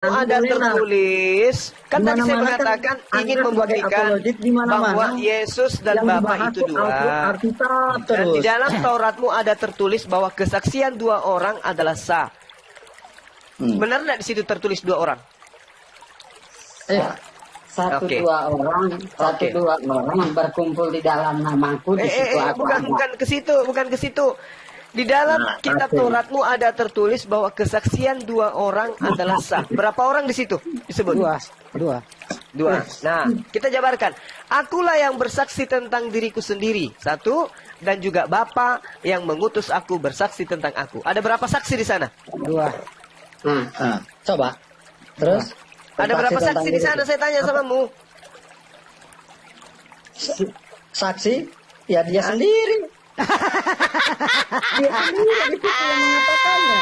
ada tertulis, kan tadi saya mengatakan ingin membuktikan bahwa Yesus dan Bapa itu dua. Dan di dalam Tauratmu ada tertulis bahwa kesaksian dua orang adalah sah. Benar nggak di situ tertulis dua orang? Dua orang, dua orang berkumpul di dalam namaku. Di situ bukan ke situ. Di dalam kitab Tauratmu ada tertulis bahwa kesaksian dua orang adalah sah. Berapa orang di situ disebut? Dua. Nah, kita jabarkan. Akulah yang bersaksi tentang diriku sendiri. Satu. Dan juga Bapa yang mengutus aku bersaksi tentang aku. Ada berapa saksi di sana? Dua. Coba. Terus? Ada berapa saksi di sana? Saya tanya samamu. Saksi? Ya dia sendiri. Dia sendiri yang mengatakannya.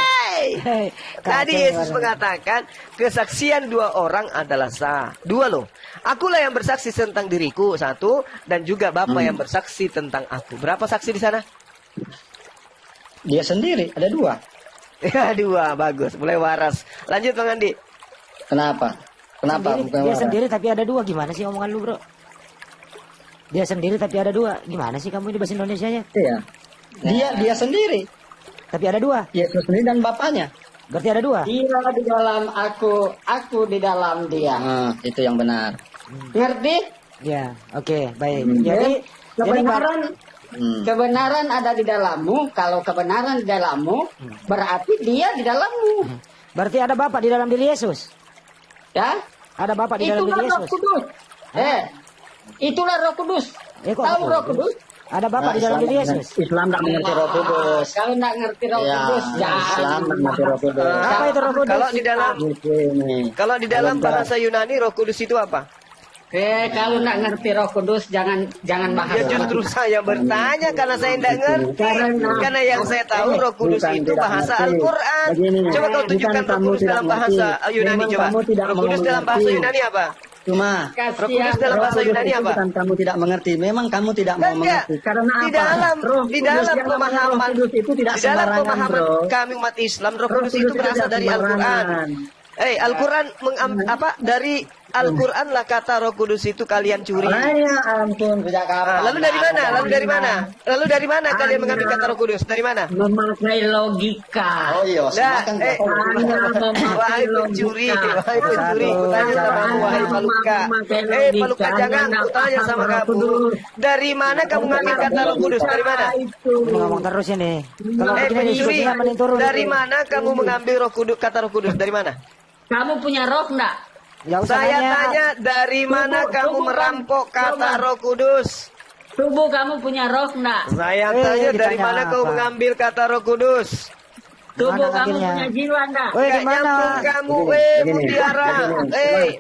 Tadi Yesus mengatakan kesaksian dua orang adalah sah. Dua loh. Akulah yang bersaksi tentang diriku. Satu. Dan juga Bapa yang bersaksi tentang aku. Berapa saksi di sana? Dia sendiri. Ada dua. Ya dua. Bagus. Mulai waras. Lanjut Bang Andi. Kenapa? Dia sendiri tapi ada dua. Gimana sih omongan lu bro? Dia sendiri tapi ada dua. Gimana sih kamu ini bahasa Indonesianya? Iya. Dia sendiri. Tapi ada dua. Yesus sendiri dan Bapaknya. Berarti ada dua. Dia di dalam aku di dalam dia. Itu yang benar. Ngerti? Ya, oke, baik. Jadi kebenaran ada di dalammu. Kalau kebenaran di dalammu, berarti dia di dalammu. Berarti ada Bapa di dalam diri Yesus. Ya? Ada Bapa di dalam diri Yesus. Roh Kudus. Itulah Roh Kudus. Tahu Roh Kudus? Ada Bapa di dalam diri Yesus. Islam tidak mengerti Roh Kudus. Kalau tidak mengerti Roh Kudus, Islam tidak mengerti Roh Kudus. Apa itu Roh Kudus? Kalau di dalam bahasa Yunani Roh Kudus itu apa? Kalau tidak ngerti Roh Kudus, jangan bahas. Ya justru saya bertanya karena saya tidak ngerti. Karena yang saya tahu Roh Kudus itu bahasa Al-Quran. Coba kau tunjukkan Roh Kudus dalam bahasa Yunani coba. Roh Kudus dalam bahasa Yunani apa? Cuma Roh Kudus dalam bahasa Yunani apa? Bukan kamu tidak mengerti. Memang kamu tidak mau mengerti. Karena di dalam pemahaman itu tidak sembarangan, bro. Kami umat Islam, Roh Kudus itu berasal dari Al-Quran. Al-Quran dari Al-Quran lah kata Roh Kudus itu kalian curi. Ya ampun, sejak kapan? Lalu dari mana kalian mengambil kata Roh Kudus? Dari mana? Memakai logika. Oh iya, wahai pencuri. Kutanya sama wahai Paluka. Paluka jangan, kutanya sama kamu. Dari mana kamu mengambil kata Roh Kudus? Dari mana? Ngomong terus ini. Pencuri. Dari mana kamu mengambil kata Roh Kudus? Dari mana? Kamu punya roh enggak? Saya tanya dari mana kamu merampok kata Roh Kudus? Tubuh kamu punya roh enggak? Saya tanya dari mana kamu mengambil kata Roh Kudus? Tubuh kamu punya jiwa enggak? Gak nyambung kamu, mutiara.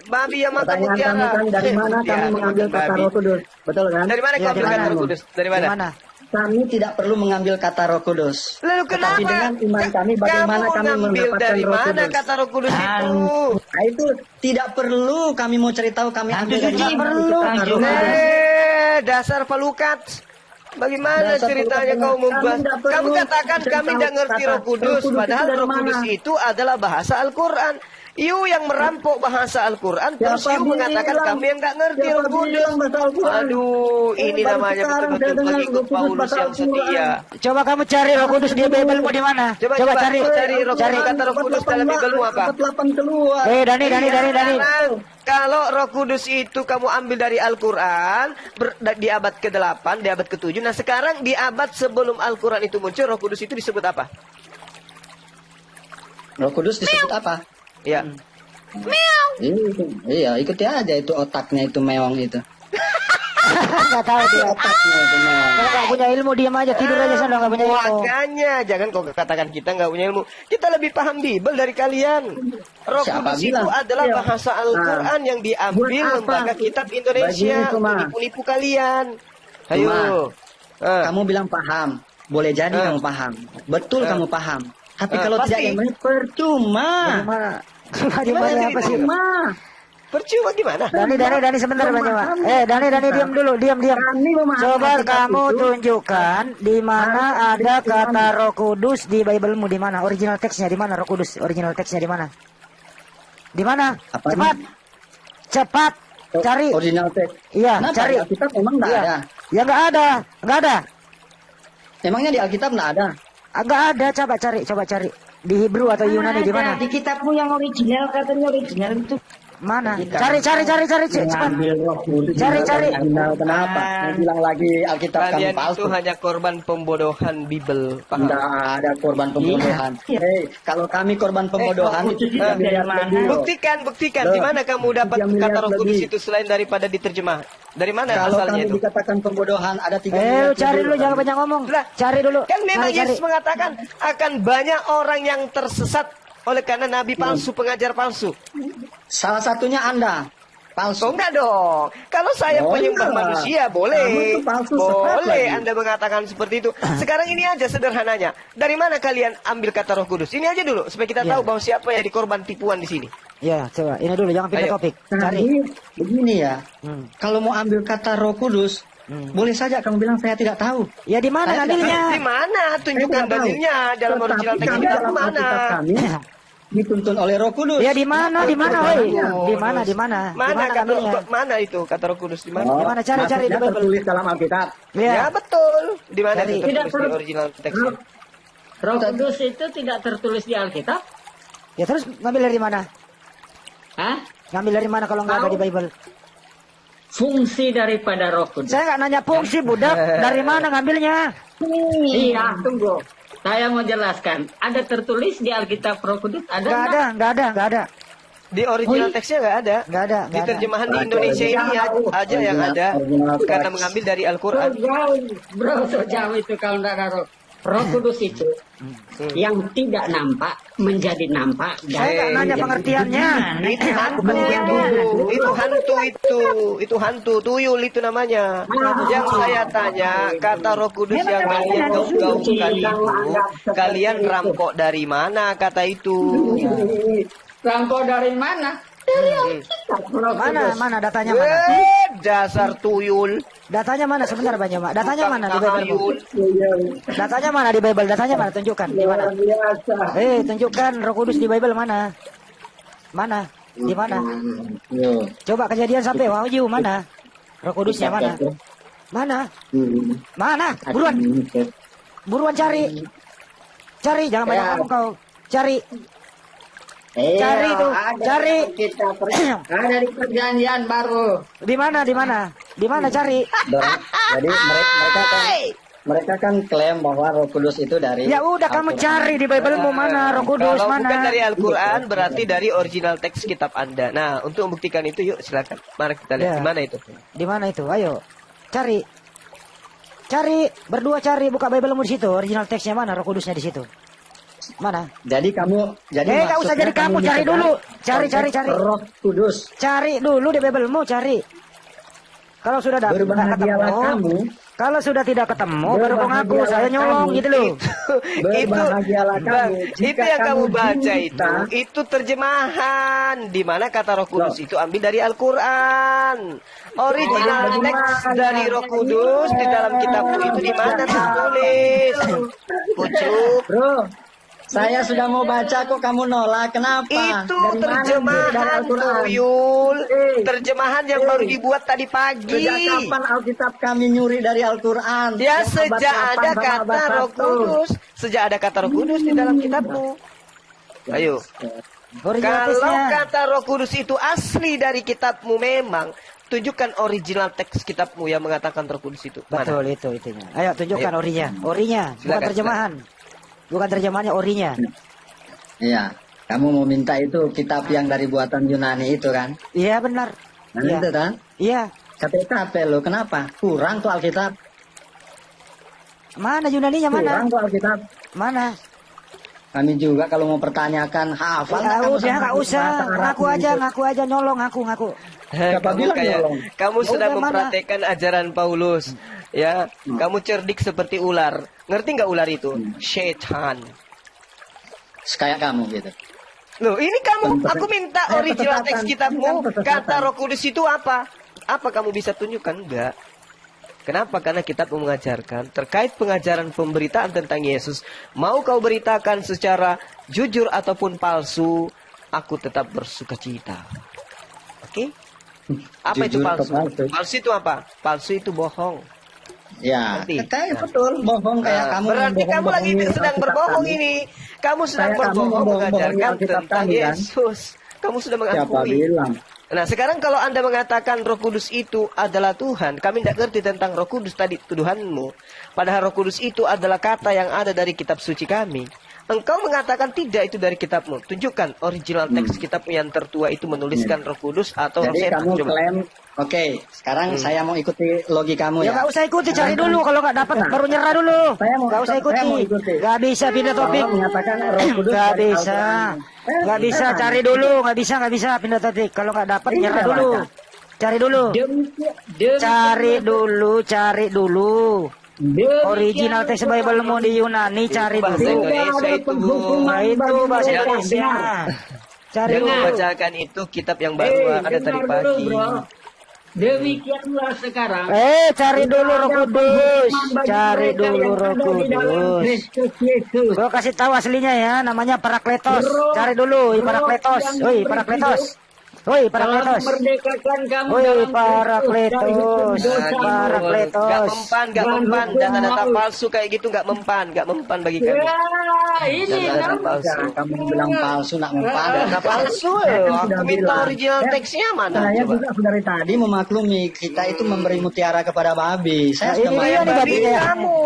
Babi yang makan mutiara. Dari mana kamu mengambil kata Roh Kudus? Betul kan? Dari mana kamu ambil kata Roh Kudus? Dari mana? Kami tidak perlu mengambil kata Roh Kudus. Lalu kenapa? Tetapi dengan iman kami bagaimana kami mendapatkan dari Roh mana Kudus? Kata Roh Kudus itu? Nah, itu tidak perlu kami mau ceritahu kami ambil dari mana. Dasar pelukat. Bagaimana ceritanya kau membahas? Kamu katakan kami tidak ngerti Roh Kudus, padahal Roh Kudus itu adalah bahasa Al-Quran. You yang merampok bahasa Al-Quran, terus you mengatakan kami yang nggak ngerti Roh Kudus. Aduh, ini namanya betul-betul pengikut Paulus yang setia. Coba kamu cari Roh Kudus di Biblemu di mana? Coba cari kata Roh Kudus dalam Biblemu apa? Dani. Kalau Roh Kudus itu kamu ambil dari Al-Quran di abad ke-8, di abad ke-7. Nah sekarang di abad sebelum Al-Quran itu muncul, Roh Kudus itu disebut apa? Roh Kudus disebut apa? Iya. Iya, ikuti aja itu otaknya itu meong itu. Nggak tahu dia otaknya itu meong. Kalau nggak punya ilmu diam aja, tidur aja sana nggak punya ilmu. Makanya jangan kau katakan kita nggak punya ilmu. Kita lebih paham Bible dari kalian. Roh Kudus itu adalah bahasa Al-Quran yang diambil lembaga kitab Indonesia untuk nipu-nipu kalian. Ayo. Kamu bilang paham, boleh jadi kamu paham, betul kamu paham. Tapi kalau tidak yang benar percuma. Gimana apa sih? Percuma gimana? Dani sebentar Pak. Dani diam dulu, diam. Coba kamu tunjukkan di mana ada kata Roh Kudus di Biblemu, di mana original teksnya, di mana Roh Kudus original teksnya di mana? Di mana? Apa Cepat. Cepat. Cari. Original text. Iya, Kenapa? cari. Di Alkitab memang nggak Iya. ada. Ya nggak ada. Nggak ada. Emangnya di Alkitab nggak ada? Nggak ada. Coba cari. Di Hebrew atau Yunani di mana? Di kitabmu yang original, katanya original itu. Mana? Cari. Cepat. Ngambil roh kudus. Cari. Original. Kenapa? Mau bilang lagi Alkitab kamu Kalian palsu. itu hanya korban pembodohan Bible. Paham? Nggak ada korban pembodohan. Iya. Hei, kalau kami korban pembodohan itu eh, tidak miliar mana? lebih. Buktikan. Loh, Di mana kamu dapat 3 miliar kata Roh Kudus lebih. itu selain daripada diterjemah? Dari mana Kalau asalnya kami itu? dikatakan pembodohan ada 3 miliar. Cari dulu, jangan banyak ngomong. Lah, Cari dulu. Kan memang Cari. Yesus mengatakan akan banyak orang yang tersesat oleh karena nabi palsu, pengajar palsu. Salah satunya Anda. Oh, Palsu. enggak dong. Kalau saya Oh, penyembah enggak. manusia Kamu boleh. itu palsu, sesat Boleh lagi. Anda mengatakan seperti itu. Sekarang ini aja sederhananya. Dari mana kalian ambil kata Roh Kudus? Ini aja dulu supaya kita Ya. tahu bahwa siapa yang jadi korban tipuan di sini. Ya, coba. Ini dulu, jangan pindah Ayo. topik. Nah, Cari. ini begini ya. Hmm. Kalau mau ambil kata Roh Kudus, boleh saja kamu bilang saya tidak tahu. Ya di mana Saya tidak ngambilnya? Di mana? Tunjukkan Saya tidak tahu. dalilnya dalam Tetapi original teks kami kita dalam mana? Alkitab kami dituntun oleh Roh Kudus. Ya di mana? Woi? Di mana? Mana Di kata ngambilnya? mana itu kata Roh Kudus di mana? Oh, Gimana? Cari di maksudnya Bible. tertulis dalam Alkitab. Ya Ya. betul. Di mana Cari. itu tertulis di original teksnya? Roh Kudus itu tidak tertulis di Alkitab. Ya terus ngambil dari mana? Hah? Ngambil dari mana kalau nggak ada di Bible? Fungsi daripada Roh Kudus. Saya nggak nanya fungsi budak. Dari mana ngambilnya? Iya, tunggu. Saya mau jelaskan. Ada tertulis di Alkitab Roh Kudus? Ada Nggak ada. Di original teksnya nggak ada. Nggak ada. Di terjemahan di Indonesia ini aja yang ada karena mengambil dari Al-Quran. Bro, so jauh itu kalau nggak ada Roh Kudus itu yang tidak nampak menjadi nampak. Saya nggak nanya pengertiannya. Itu hantu tuyul itu namanya. Yang saya tanya kata Roh Kudus yang kalian gaung-gaungkan itu kalian rampok dari mana kata itu? Rampok dari mana? Dari Alkitab. Roh Kudus. Mana datanya mana? Dasar tuyul. Datanya mana sebentar Bang Joma? Datanya mana di Bible? Tahayul. Datanya mana di Bible? Datanya mana? Tunjukkan di mana? Tunjukkan Roh Kudus di Bible mana? Mana? Di mana? Coba Kejadian sampai Wahyu mana? Roh Kudusnya mana? Mana? Mana? Buruan cari. Cari, jangan banyak ngomong kau. Cari. Cari tuh, cari. Ada di perjanjian baru. Di mana? Di mana cari? Jadi mereka kan klaim bahwa Roh Kudus itu dari Ya udah kamu cari di Bible mau mana? Roh Kudus Kalau mana? bukan dari Al-Quran berarti dari original teks kitab Anda. Nah, untuk membuktikan itu yuk silakan. Mari kita lihat Ya. di mana itu. Di mana itu? Ayo. Cari. Berdua cari, buka Bible-mu di situ. Original teksnya mana? Roh Kudusnya di situ. Mana? Jadi nggak Nggak usah jadi kamu, cari dulu. Cari. Roh Kudus. Cari dulu di Bible-mu, cari. Kalau sudah nggak Berbahagialah ketemu, kamu. kalau sudah tidak ketemu, baru kau ngaku saya nyolong gitu loh. Berbahagialah Bang, kamu. itu Jika yang kamu baca diminta, itu terjemahan di mana kata Roh Kudus itu ambil dari Al-Qur'an. Original teks dari Roh Kudus di dalam kitabmu itu di mana tertulis? Pucuk. Bro, saya sudah mau baca kok kamu nolak. Kenapa? Itu Dari mana? Dari terjemahan Al-Quran. tuyul. Terjemahan yang baru dibuat tadi pagi. Sejak kapan Alkitab kami nyuri dari Al-Quran? Ya Yang abad sejak 8 ada sama kata abad Roh 1. Kudus, sejak ada kata Roh Kudus di dalam kitabmu. Ayo. Original Kalau teksnya. kata Roh Kudus itu asli dari kitabmu memang, tunjukkan original teks kitabmu yang mengatakan Roh Kudus itu. Mana? Betul itu itunya. Ayo tunjukkan Ayo. orinya. Orinya, bukan Silakan, terjemahan. Bukan terjemahannya orinya. Iya. Kamu mau minta itu kitab yang dari buatan Yunani itu kan? Iya benar. Nah, Iya. itu kan? Iya. KTP lo kenapa? Kurang tuh Alkitab. Mana Yunaninya mana? Kurang tuh Alkitab. Mana? Kami juga kalau mau pertanyakan hafal Nggak kamu usah, sama nggak usah. bahasa Arab Ngaku aja, nyolong, ngaku. Siapa Kamu bilang kayak nyolong? kamu Ya sudah udah, mana? mempraktekkan ajaran Paulus. Ya, kamu cerdik seperti ular. Ngerti nggak ular itu? Setan. Kayak kamu gitu. Loh, ini kamu, aku minta original teks kitabmu, Kesesatan. kata Roh Kudus itu apa? Apa kamu bisa tunjukkan? Enggak. Kenapa? Karena kitabmu mengajarkan terkait pengajaran pemberitaan tentang Yesus. Mau kau beritakan secara jujur ataupun palsu, aku tetap bersuka cita. Oke? Apa itu Jujur palsu? atau palsu? Palsu itu apa? Palsu itu bohong. Ya, Ngerti? kayak betul bohong kayak Nah, kamu. berarti kamu lagi membohongi sedang Alkitab berbohong kami. ini. Kamu sedang Kayak kamu berbohong membohongi mengajarkan Alkitab tentang kami, kan? Yesus. Kamu sudah Siapa mengakui. bilang? Nah, sekarang kalau Anda mengatakan Roh Kudus itu adalah Tuhan, kami tidak ngerti tentang Roh Kudus tadi tuduhanmu. Padahal Roh Kudus itu adalah kata yang ada dari kitab suci kami. Engkau mengatakan tidak itu dari kitabmu. Tunjukkan original teks kitabmu yang tertua itu menuliskan Roh Kudus atau Roh Jadi Setan. kamu Coba. klaim, oke, sekarang saya mau ikuti logikamu Ya ya. nggak usah ikuti, cari dulu. Kalau nggak dapat baru nyerah dulu. Saya mau- Nggak usah saya mau ikuti. ikuti. Nggak bisa pindah topik. Allah menyatakan Roh Kudus Nggak dari bisa. Al-Quran. Nggak bisa, cari dulu. Nggak bisa pindah topik. Kalau nggak dapat Ini nyerah nggak dulu. baca. Cari dulu. Cari dulu. Original teks Bible-mu di Yunani cari Bahasa dulu. Indonesia itu, Bu. Nah, itu bahasa Jangan Indonesia. Cari Jangan dulu. bacakan itu kitab yang baru ada tadi pagi. Demikianlah sekarang. Cari dulu Roh Kudus. Cari dulu Roh Kudus. Kristus Yesus. Gua kasih tahu aslinya ya, namanya Parakletos. Cari dulu, Parakletos. Woi, Parakletos. Woi, Parakletos. Merdekakan kamu Woi, dalam Parakletos. Parakletos. Gak mempan, data-data palsu kayak gitu gak mempan bagi kami. Ya, ini Data-data kan. palsu. Kamu bilang palsu, nak mempan. Data palsu, aku minta original teksnya mana? Saya Coba. juga dari tadi memaklumi kita itu memberi mutiara kepada babi. Saya Nah, sudah ini dia Yang nih babi babinya. kamu,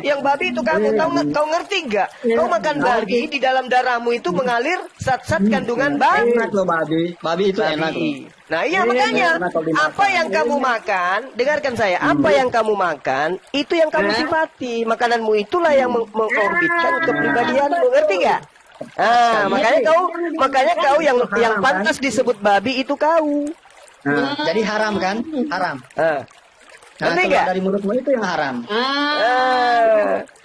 yang babi itu kamu. Kau ngerti gak? Kau makan babi di dalam darahmu itu mengalir zat-zat kandungan babi. enak loh babi. Babi itu enak loh. Nah iya makanya enak kalau dimakan. apa yang kamu makan, dengarkan saya, apa yang kamu makan itu yang kamu sifati. Makananmu itulah yang mengorbitkan kepribadianmu, ngerti gak? Ah, makanya kau yang pantas disebut babi itu kau. Nah, jadi haram kan? Haram. Ah. Nah, Ngerti keluar gak? dari mulutmu itu yang haram.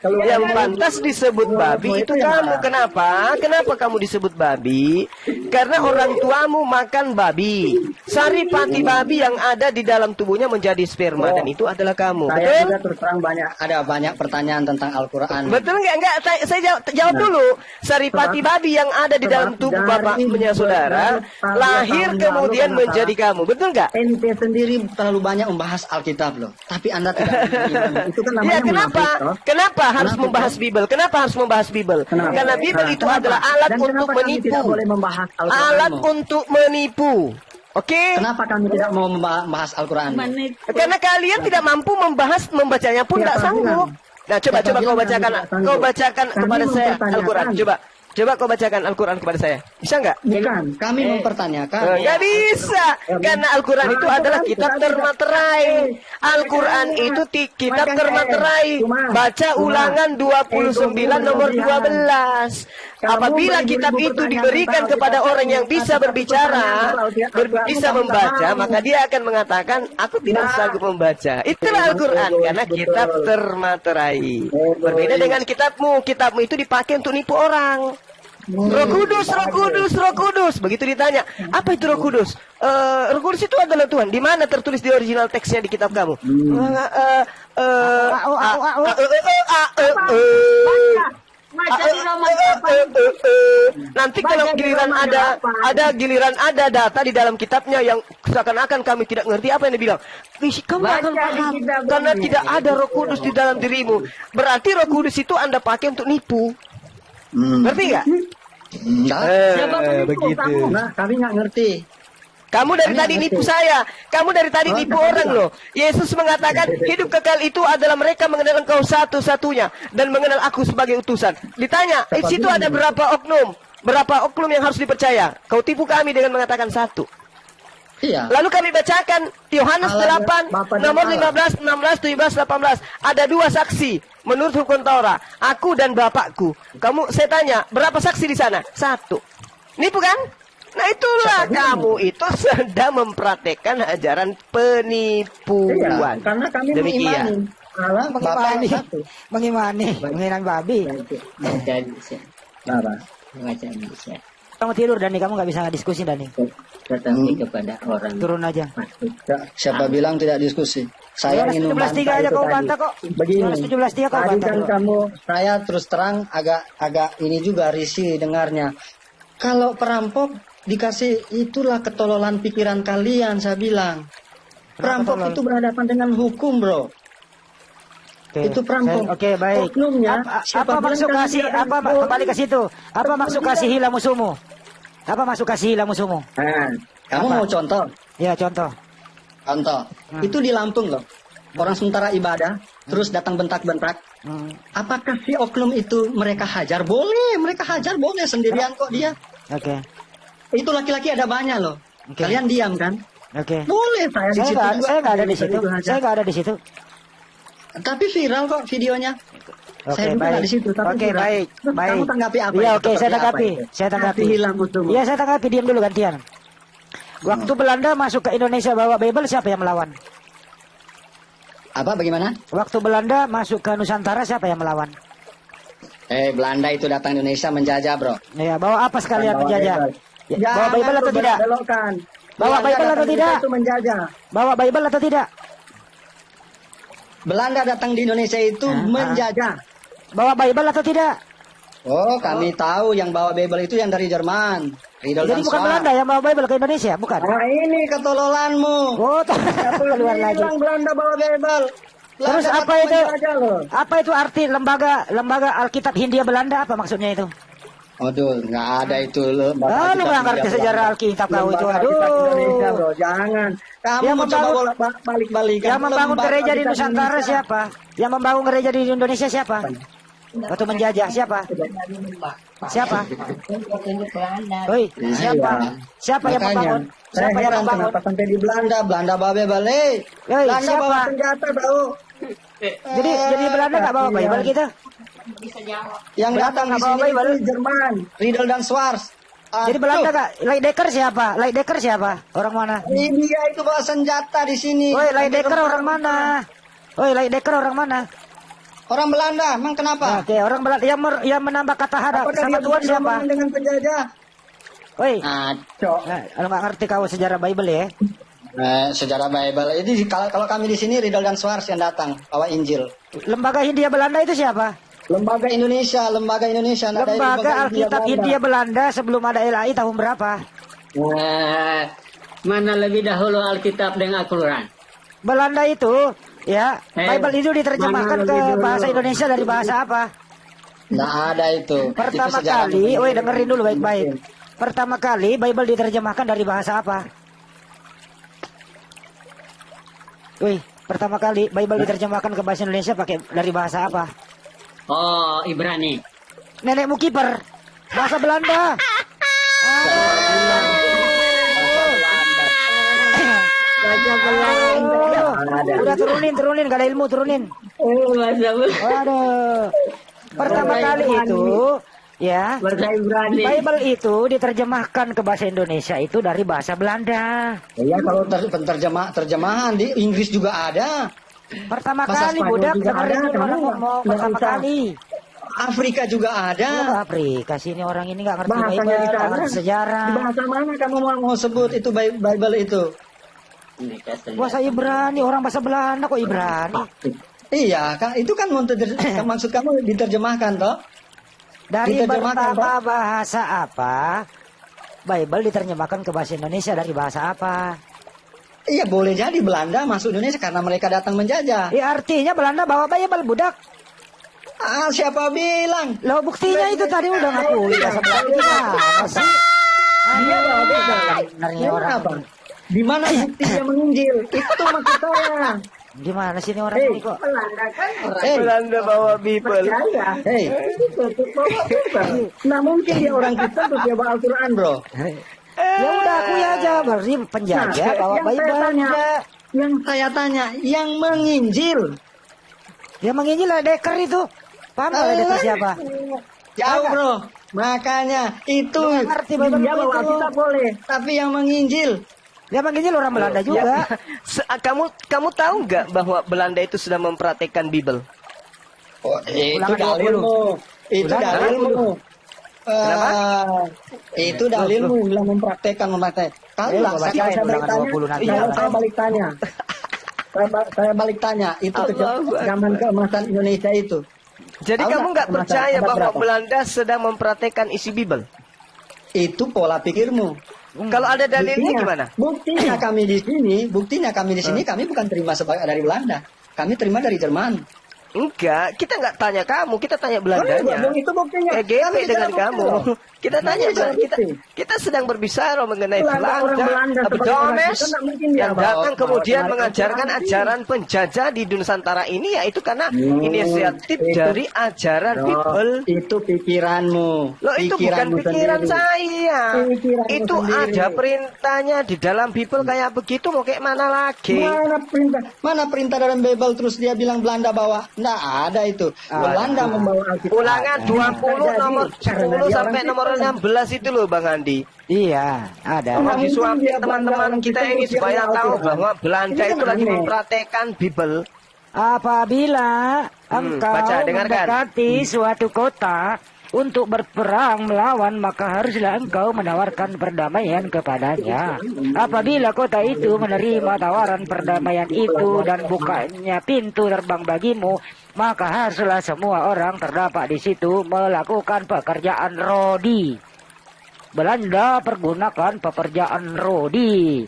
Yang pantas disebut babi itu kamu. Kenapa? Kenapa kamu disebut babi? Karena orang tuamu makan babi. Saripati babi yang ada di dalam tubuhnya menjadi sperma dan itu adalah kamu. Saya Betul? juga terus terang ada banyak pertanyaan tentang Al-Quran. Betul nggak? Enggak, saya jawab dulu. Saripati babi yang ada di dalam tubuh bapak punya saudara lahir kemudian menjadi kamu. Betul nggak? Ente sendiri terlalu banyak membahas Alkitab loh. Tapi Anda tidak beriman. Itu kan namanya Ya kenapa? munafik, toh. Kenapa harus Kenapa, membahas toh? Bible? Kenapa harus membahas Bible? Kenapa? Karena Bible Nah, itu kenapa? adalah alat Dan untuk kenapa kami menipu. tidak boleh membahas Al-Quranmu? Alat untuk menipu. Oke? Kenapa kami tidak mau membahas Al-Quran? Karena kalian tidak mampu membacanya pun Siapa tidak sanggup. bilang? Nah, coba Siapa kau bilang bacakan, kami tidak sanggup? kau bacakan Kami kepada saya mempertanyakan. Al-Quran. Coba kau bacakan Al-Quran kepada saya. Bisa nggak? Bukan, kami mempertanyakan. Nggak bisa, karena Al-Quran itu adalah kitab termaterai. Al-Quran itu kitab termaterai. Baca Ulangan 29 nomor 12. Apabila kitab itu diberikan kepada orang yang bisa berbicara, bisa membaca, maka dia akan mengatakan, aku tidak sanggup membaca. Itulah Al-Quran, karena kitab termaterai. Berbeda dengan kitabmu. Kitabmu itu dipakai untuk nipu orang. Roh Kudus, Roh Kudus, Roh Kudus. Begitu ditanya, apa itu Roh Kudus? Roh Kudus itu adalah Tuhan. Di mana tertulis di original teksnya di kitab kamu? Nanti kalau giliran ada data di dalam kitabnya yang seakan-akan kami tidak ngerti apa yang dia bilang. Kamu akan paham karena tidak ada Roh Kudus di dalam dirimu. Berarti Roh Kudus itu Anda pakai untuk nipu. Ngerti nggak? Enggak. Begitu. Nah, kami nggak ngerti. Kamu dari tadi nipu saya. Kamu dari tadi nipu orang loh. Yesus mengatakan hidup kekal itu adalah mereka mengenal Engkau satu-satunya dan mengenal Aku sebagai utusan. Ditanya, di situ ada berapa oknum? Berapa oknum yang harus dipercaya? Kau tipu kami dengan mengatakan satu. Iya. Lalu kami bacakan Yohanes 8 nomor 15, 16, 17, 18. Ada dua saksi menurut hukum Taurat, aku dan Bapakku. Saya tanya, berapa saksi di sana? Satu. Nipu kan? Nah itulah kamu itu sedang mempraktekkan ajaran penipuan. Iya, karena kami Demikian. mengimani Allah Mengimani, Bapa satu. mengimani babi. Baca bisa. Apa? Baca bisa. Kamu tidur Dani, kamu nggak bisa diskusi Dani. Tetapi kepada orang Turun aja. Ya, siapa bilang tidak diskusi? Saya Yohanes ingin 17:3 membantah aja itu kau tadi. bantah kok. Begini, Yohanes 17:3 kau tadi bantah kan kok. saya terus terang agak ini juga risih dengarnya. Kalau perampok dikasih, itulah ketololan pikiran kalian, saya bilang. Perampok tolol? itu berhadapan dengan hukum, bro. Oke, Itu perampok. Oke, baik. Oknumnya, Apa maksud kasih? Apa kembali ke situ? Apa maksud kasih hilang musuhmu? Apa maksud kasih hilang musuhmu? Nah, kamu Apa? mau contoh? Ya, contoh. Contoh. Itu di Lampung loh. Orang sementara ibadah, terus datang bentak-bentak. Hmm. Apakah si oknum itu mereka hajar? Boleh, mereka hajar boleh, sendirian kok dia. Oke. Itu laki-laki ada banyak loh. Oke. Kalian diam kan? Oke. Boleh, saya di situ juga. Saya nggak ada di situ. Itu hajar. Saya nggak ada di situ. Tapi viral kok videonya. Oke, Saya bukan baik. di situ, tapi Oke, viral. baik. Terus Baik. kamu tanggapi apa Iya, itu? oke, saya Seperti apa tanggapi. itu? Saya tanggapi. Kasih hilang musuhmu. Iya, saya tanggapi. Diam dulu gantian. Waktu Belanda masuk ke Indonesia bawa Bible, siapa yang melawan? Apa, bagaimana? Waktu Belanda masuk ke Nusantara, siapa yang melawan? Belanda itu datang Indonesia menjajah, bro. Ya, bawa apa sekalian Bawa menjajah? Bible. Ya, bawa Bible atau tidak? Belokkan. Bawa Belanda Bible atau datang tidak? Itu menjajah. Bawa Bible atau tidak? Belanda datang di Indonesia itu menjajah. Bawa Bible atau tidak? Oh, kami tahu yang bawa Bible itu yang dari Jerman. Riedel Jadi dan bukan Schwarz. Belanda yang bawa Bible ke Indonesia, bukan? Nah, ini ketololanmu. Oh, keluar lagi. Bilang Belanda bawa Bible. Belanda Terus apa datang itu? menjajah loh. Apa itu arti lembaga Alkitab Hindia Belanda? Apa maksudnya itu? Aduh, nggak ada itu loh. Lu nggak ngerti sejarah Alkitab kau itu, Indonesia, aduh. bro. Jangan. Kamu Yang mau coba membangun- balik-balikan. Yang membangun Lembaga gereja di Alkitab Nusantara Indonesia. siapa? Yang membangun gereja di Indonesia siapa? Waktu menjajah siapa? Siapa? Oi, siapa? Siapa yang Makanya, membangun? saya Siapa yang heran membangun? kenapa sampai di Belanda. Belanda bawa Bible. Belanda siapa? bawa senjata, bro. Jadi Belanda nggak bawa Bible kita? Yang Belanda datang di nggak bawa sini Bible. itu Jerman, Riedel dan Schwarz. Jadi Belanda nggak? Leidecker siapa? Leidecker siapa? Orang mana? India itu bawa senjata di sini. Woi, Leidecker orang mana? Woi, Leidecker orang mana? Orang Belanda, emang kenapa? Oke, orang Belanda yang menambah kata hadap Apakah sama dia Tuhan siapa? berhubungan dengan penjajah? Woi, Aco. lu nggak ngerti kau sejarah Bible ya? Sejarah Bible ini kalau kami di sini Riedel dan Schwarz yang datang bawa Injil. Lembaga Hindia Belanda itu siapa? Lembaga Indonesia. Nggak ada Lembaga Alkitab Hindia Belanda sebelum ada LAI tahun berapa? Mana lebih dahulu Alkitab dengan Al-Quran? Belanda itu, ya, Bible itu diterjemahkan mana ke lebih dulu? bahasa Indonesia dari bahasa apa? Nggak ada itu. Pertama Itu sejarah kali, mungkin. woi dengerin dulu baik-baik. Pertama kali Bible diterjemahkan dari bahasa apa? Woi, pertama kali Bible diterjemahkan ke bahasa Indonesia pakai dari bahasa apa? Oh, Ibrani. Nenekmu kiper, bahasa Belanda. Udah turunin, gak ada ilmu turunin. Waduh. Pertama kali itu, ya, Bahasa Ibrani. Bible itu diterjemahkan ke bahasa Indonesia itu dari bahasa Belanda. Iya, kalau terjemahan di Inggris juga ada. Pertama Bahasa kali Spanyol budak juga dengerin ada, dulu orang kenapa? ngomong Nggak pertama usah. kali. Afrika juga ada. Oh, Afrika sini orang ini nggak ngerti Bahasanya Bible, di nggak sana. ngerti sejarah. Di bahasa mana kamu mau sebut itu Bible itu? Bahasa Ibrani, orang bahasa Belanda kok Ibrani. Iya, itu kan maksud kamu diterjemahkan toh? Dari Diterjemahkan, pertama bahasa apa? Bible diterjemahkan ke bahasa Indonesia dari bahasa apa? Iya, boleh jadi Belanda masuk Indonesia karena mereka datang menjajah. Ya artinya Belanda bawa Bible budak. Siapa bilang? Loh buktinya itu tadi udah ngakui bahasa Belanda. Gimana sih? Dia bawa Bible. Benernya orang. Kenapa? Di mana bukti dia menginjil? Itu maksud saya. Gimana sih ini orang ini kok? Belanda bawa Bible. Hei, nah mungkin dia orang kita terus dia bawa Al-Quran, bro. Ya udah akui aja, berarti penjajah bawa yang saya Bible. tanya, yang menginjil. Dia menginjil Leidecker itu. Paham nggak Leidecker siapa? Jauh, bro. Makanya itu Lu nggak ngerti Bible dia itu. bawa kita boleh, tapi yang menginjil. Dia menginjil orang Belanda juga. Kamu tahu nggak bahwa Belanda itu sudah mempraktekkan Bible? Oh, itu Ulangan 20. dalilmu. Itu Ulangan dalilmu. Kenapa? Itu dalilmu bilang mempraktekkan. Kalau Baca saya ulangan balik tanya, 20 nanti. iya, saya balik tanya. Saya balik tanya, itu zaman keemasan Indonesia itu. Jadi Tahu kamu nggak nggak masa percaya abad bahwa berapa? Belanda sedang mempraktekkan isi Bible? Itu pola pikirmu. Kalau ada dalilnya gimana? Buktinya kami di sini, kami bukan terima dari Belanda. Kami terima dari Jerman. Enggak, kita nggak tanya kamu, kita tanya Belandanya. Itu buktinya. EGP dengan kamu. Kita tanya, kita sedang berbicara mengenai Belanda, Bedomes, yang datang kemudian mengajarkan ajaran penjajah di Nusantara ini, yaitu karena inisiatif dari ajaran Bible. Itu pikiranmu. Loh, itu bukan pikiran saya. Itu ada perintahnya di dalam Bible kayak begitu, mau kayak mana lagi? Mana perintah dalam Bible terus dia bilang Belanda bawa? Nggak ada itu. Belanda membawa Alkitab. Ulangan 20 nomor 10 sampai nomor 16 itu loh Bang Andi. Iya, ada. Tolong disuapin teman-teman kita ini supaya tahu bahwa Belanda itu lagi mempraktekkan Bible. Apabila engkau dengarkan. mendekati suatu kota untuk berperang melawan, maka haruslah engkau menawarkan perdamaian kepadanya. Apabila kota itu menerima tawaran perdamaian itu dan bukanya pintu terbang bagimu, maka haruslah semua orang terdapat di situ melakukan pekerjaan rodi. Belanda pergunakan pekerjaan rodi.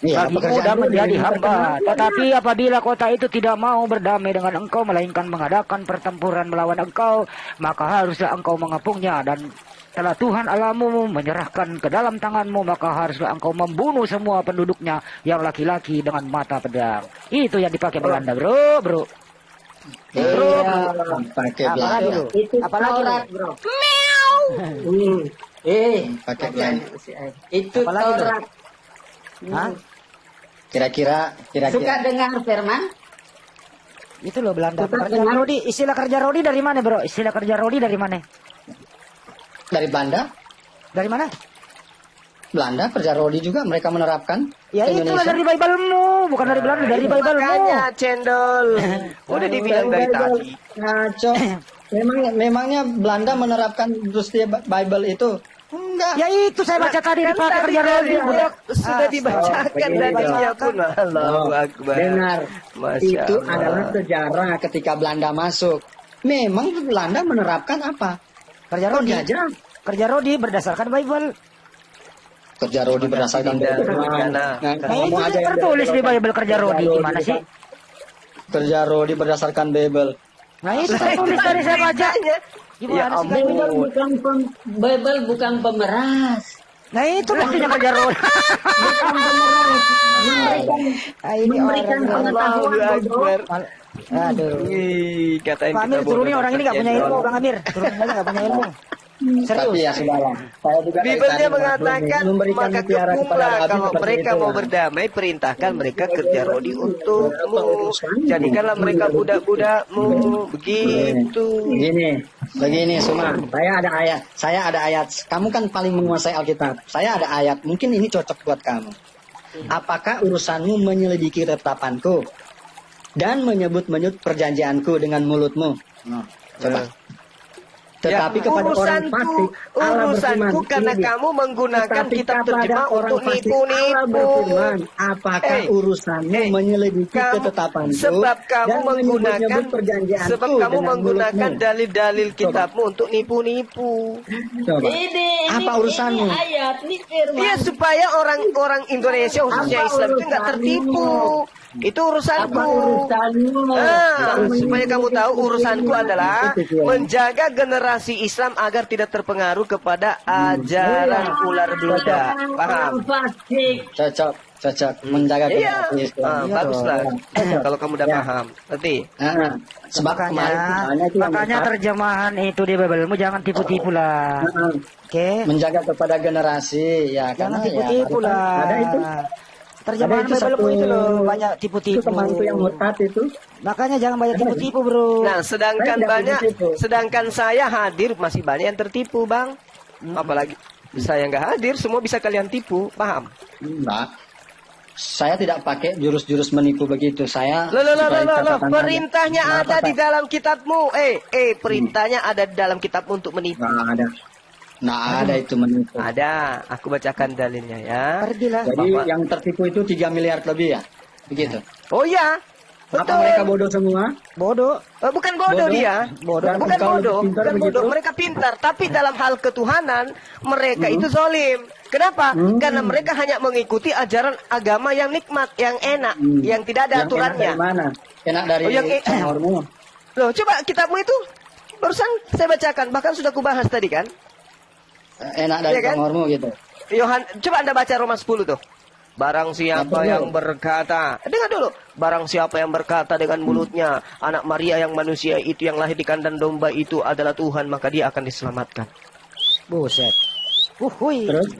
Bagi mudah menjadi hamba. Tetapi apabila kota itu tidak mau berdamai dengan engkau, melainkan mengadakan pertempuran melawan engkau, maka haruslah engkau mengepungnya. Dan setelah Tuhan Allahmu menyerahkan ke dalam tanganmu, maka haruslah engkau membunuh semua penduduknya yang laki-laki dengan mata pedang. Itu yang dipakai Belanda, bro. Pakai Belanda. Apalagi bro. Pakai Belanda. Itu Taurat. Hah? Kira-kira Suka dengar firman? Itu loh Belanda. Kerja rodi, istilah kerja rodi dari mana, bro? Istilah kerja rodi dari mana? dari Belanda? Dari mana? Belanda kerja rodi juga mereka menerapkan. Ya itu dari Bible-mu, bukan dari Belanda, dari Bible-mu. Makanya cendol. Udah dibilang dari tadi. Ngaco. Memangnya Belanda menerapkan terus dia Bible itu? Enggak. Ya itu saya baca tadi dipakai kerja rodi. Sudah dibacakan tadinya pun. Allahu Akbar. Dengar. Masya Itu Allah. adalah sejarah ketika Belanda masuk. Memang Belanda menerapkan apa? Kerja rodi. Penjajah. Kerja rodi berdasarkan Bible. Kerja rodi berdasarkan Bible. Nah, Nah itu kan tertulis di Bible kerja rodi gimana sih? Kerja rodi berdasarkan Bible. Nah itu tertulis tadi saya baca. Ya Gimana sih? ampun. Bible bukan pemeras. Nah itu maksudnya kerja rodi. Bukan pemeras. Memberikan Allahu Akbar. Aduh. Wih, katain Pak Amir kita turun nih bodoh orang ini nggak punya ilmu, Bang Amir. Turun aja nggak punya ilmu. Serius. Tapi ya sudahlah. Saya juga Bibelnya mengatakan memberikan maka mutiara kepada kepunglah Nabi kalau seperti mereka itu, mau ya. berdamai perintahkan mereka kerja rodi untukmu, jadikanlah mereka budak-budakmu begitu. Begini Suma, saya ada ayat. Kamu kan paling menguasai Alkitab. Saya ada ayat. Mungkin ini cocok buat kamu. Apakah urusanmu menyelidiki ketetapanku dan menyebut-menyebut perjanjianku dengan mulutmu? Coba. Tetapi kepada orang fasik, Allah urusanku berfirman, karena ini. kamu menggunakan Tetapi kitab kepada terjemah orang untuk fasik, Allah nipu-nipu. berfirman, apakah urusanmu menyelidiki ketetapanku Sebab kamu dan menggunakan menyebut-nyebut perjanjianku sebab kamu dengan menggunakan mulutmu? dalil-dalil kitabmu untuk nipu-nipu. Coba. Apa urusanmu? Ini ayat, ini firman. Iya supaya orang-orang Indonesia khususnya Apa Islam itu nggak urusanmu? tertipu. Itu urusanku. Apa urusanmu? Supaya kamu tahu urusanku adalah menjaga generasi Islam agar tidak terpengaruh kepada ajaran ular beluda. Paham? Orang fasik. Cocok menjaga Iya. generasi Islam. Baguslah. Kalau kamu udah paham. Ngerti? Sebab kemarin misalnya itu yang Makanya besar, terjemahan itu di Bible-mu jangan tipu-tipu lah. Oke. menjaga kepada generasi ya Jangan karena tipu-tipu ya, lah. ada itu Terjemahan Ada itu Bible-mu satu- itu loh banyak itu tipu-tipu. temanku yang murtad itu Makanya jangan banyak tipu-tipu, Bro. Nah, sedangkan Saya tidak banyak, begitu. sedangkan saya hadir masih banyak yang tertipu, Bang. Apalagi saya nggak hadir, semua bisa kalian tipu, paham? enggak saya tidak pakai jurus-jurus menipu begitu saya Loh, sebagai catatan saja. perintahnya Nggak ada pakai. di dalam kitabmu. Perintahnya ada di dalam kitabmu untuk menipu. nggak ada itu menipu Ada, aku bacakan dalilnya ya. Pergilah. jadi Bapak. yang tertipu itu 3 miliar lebih ya begitu Oh iya, Apa Betul. mereka bodoh semua? Bodoh. Bukan bodoh Bodoh. dia. Bodoh. Bukan Kalau bodoh. pintar Bukan begitu. bodoh. Mereka pintar. Tapi dalam hal ketuhanan, mereka itu zolim. Kenapa? Karena mereka hanya mengikuti ajaran agama yang nikmat, yang enak, yang tidak ada Yang aturannya. Enak dari mana? Enak dari Oh, yang sahurmu. Loh, coba kitabmu itu barusan saya bacakan, bahkan sudah kubahas tadi kan. Enak dari Iya kan? sahurmu gitu. Coba Anda baca Roma 10 tuh. Barang siapa Apa yang dulu? berkata, dengar dulu. Barang siapa yang berkata dengan mulutnya, anak Maria yang manusia itu yang lahir di kandang domba itu adalah Tuhan, maka dia akan diselamatkan. Buset. Hui. Terus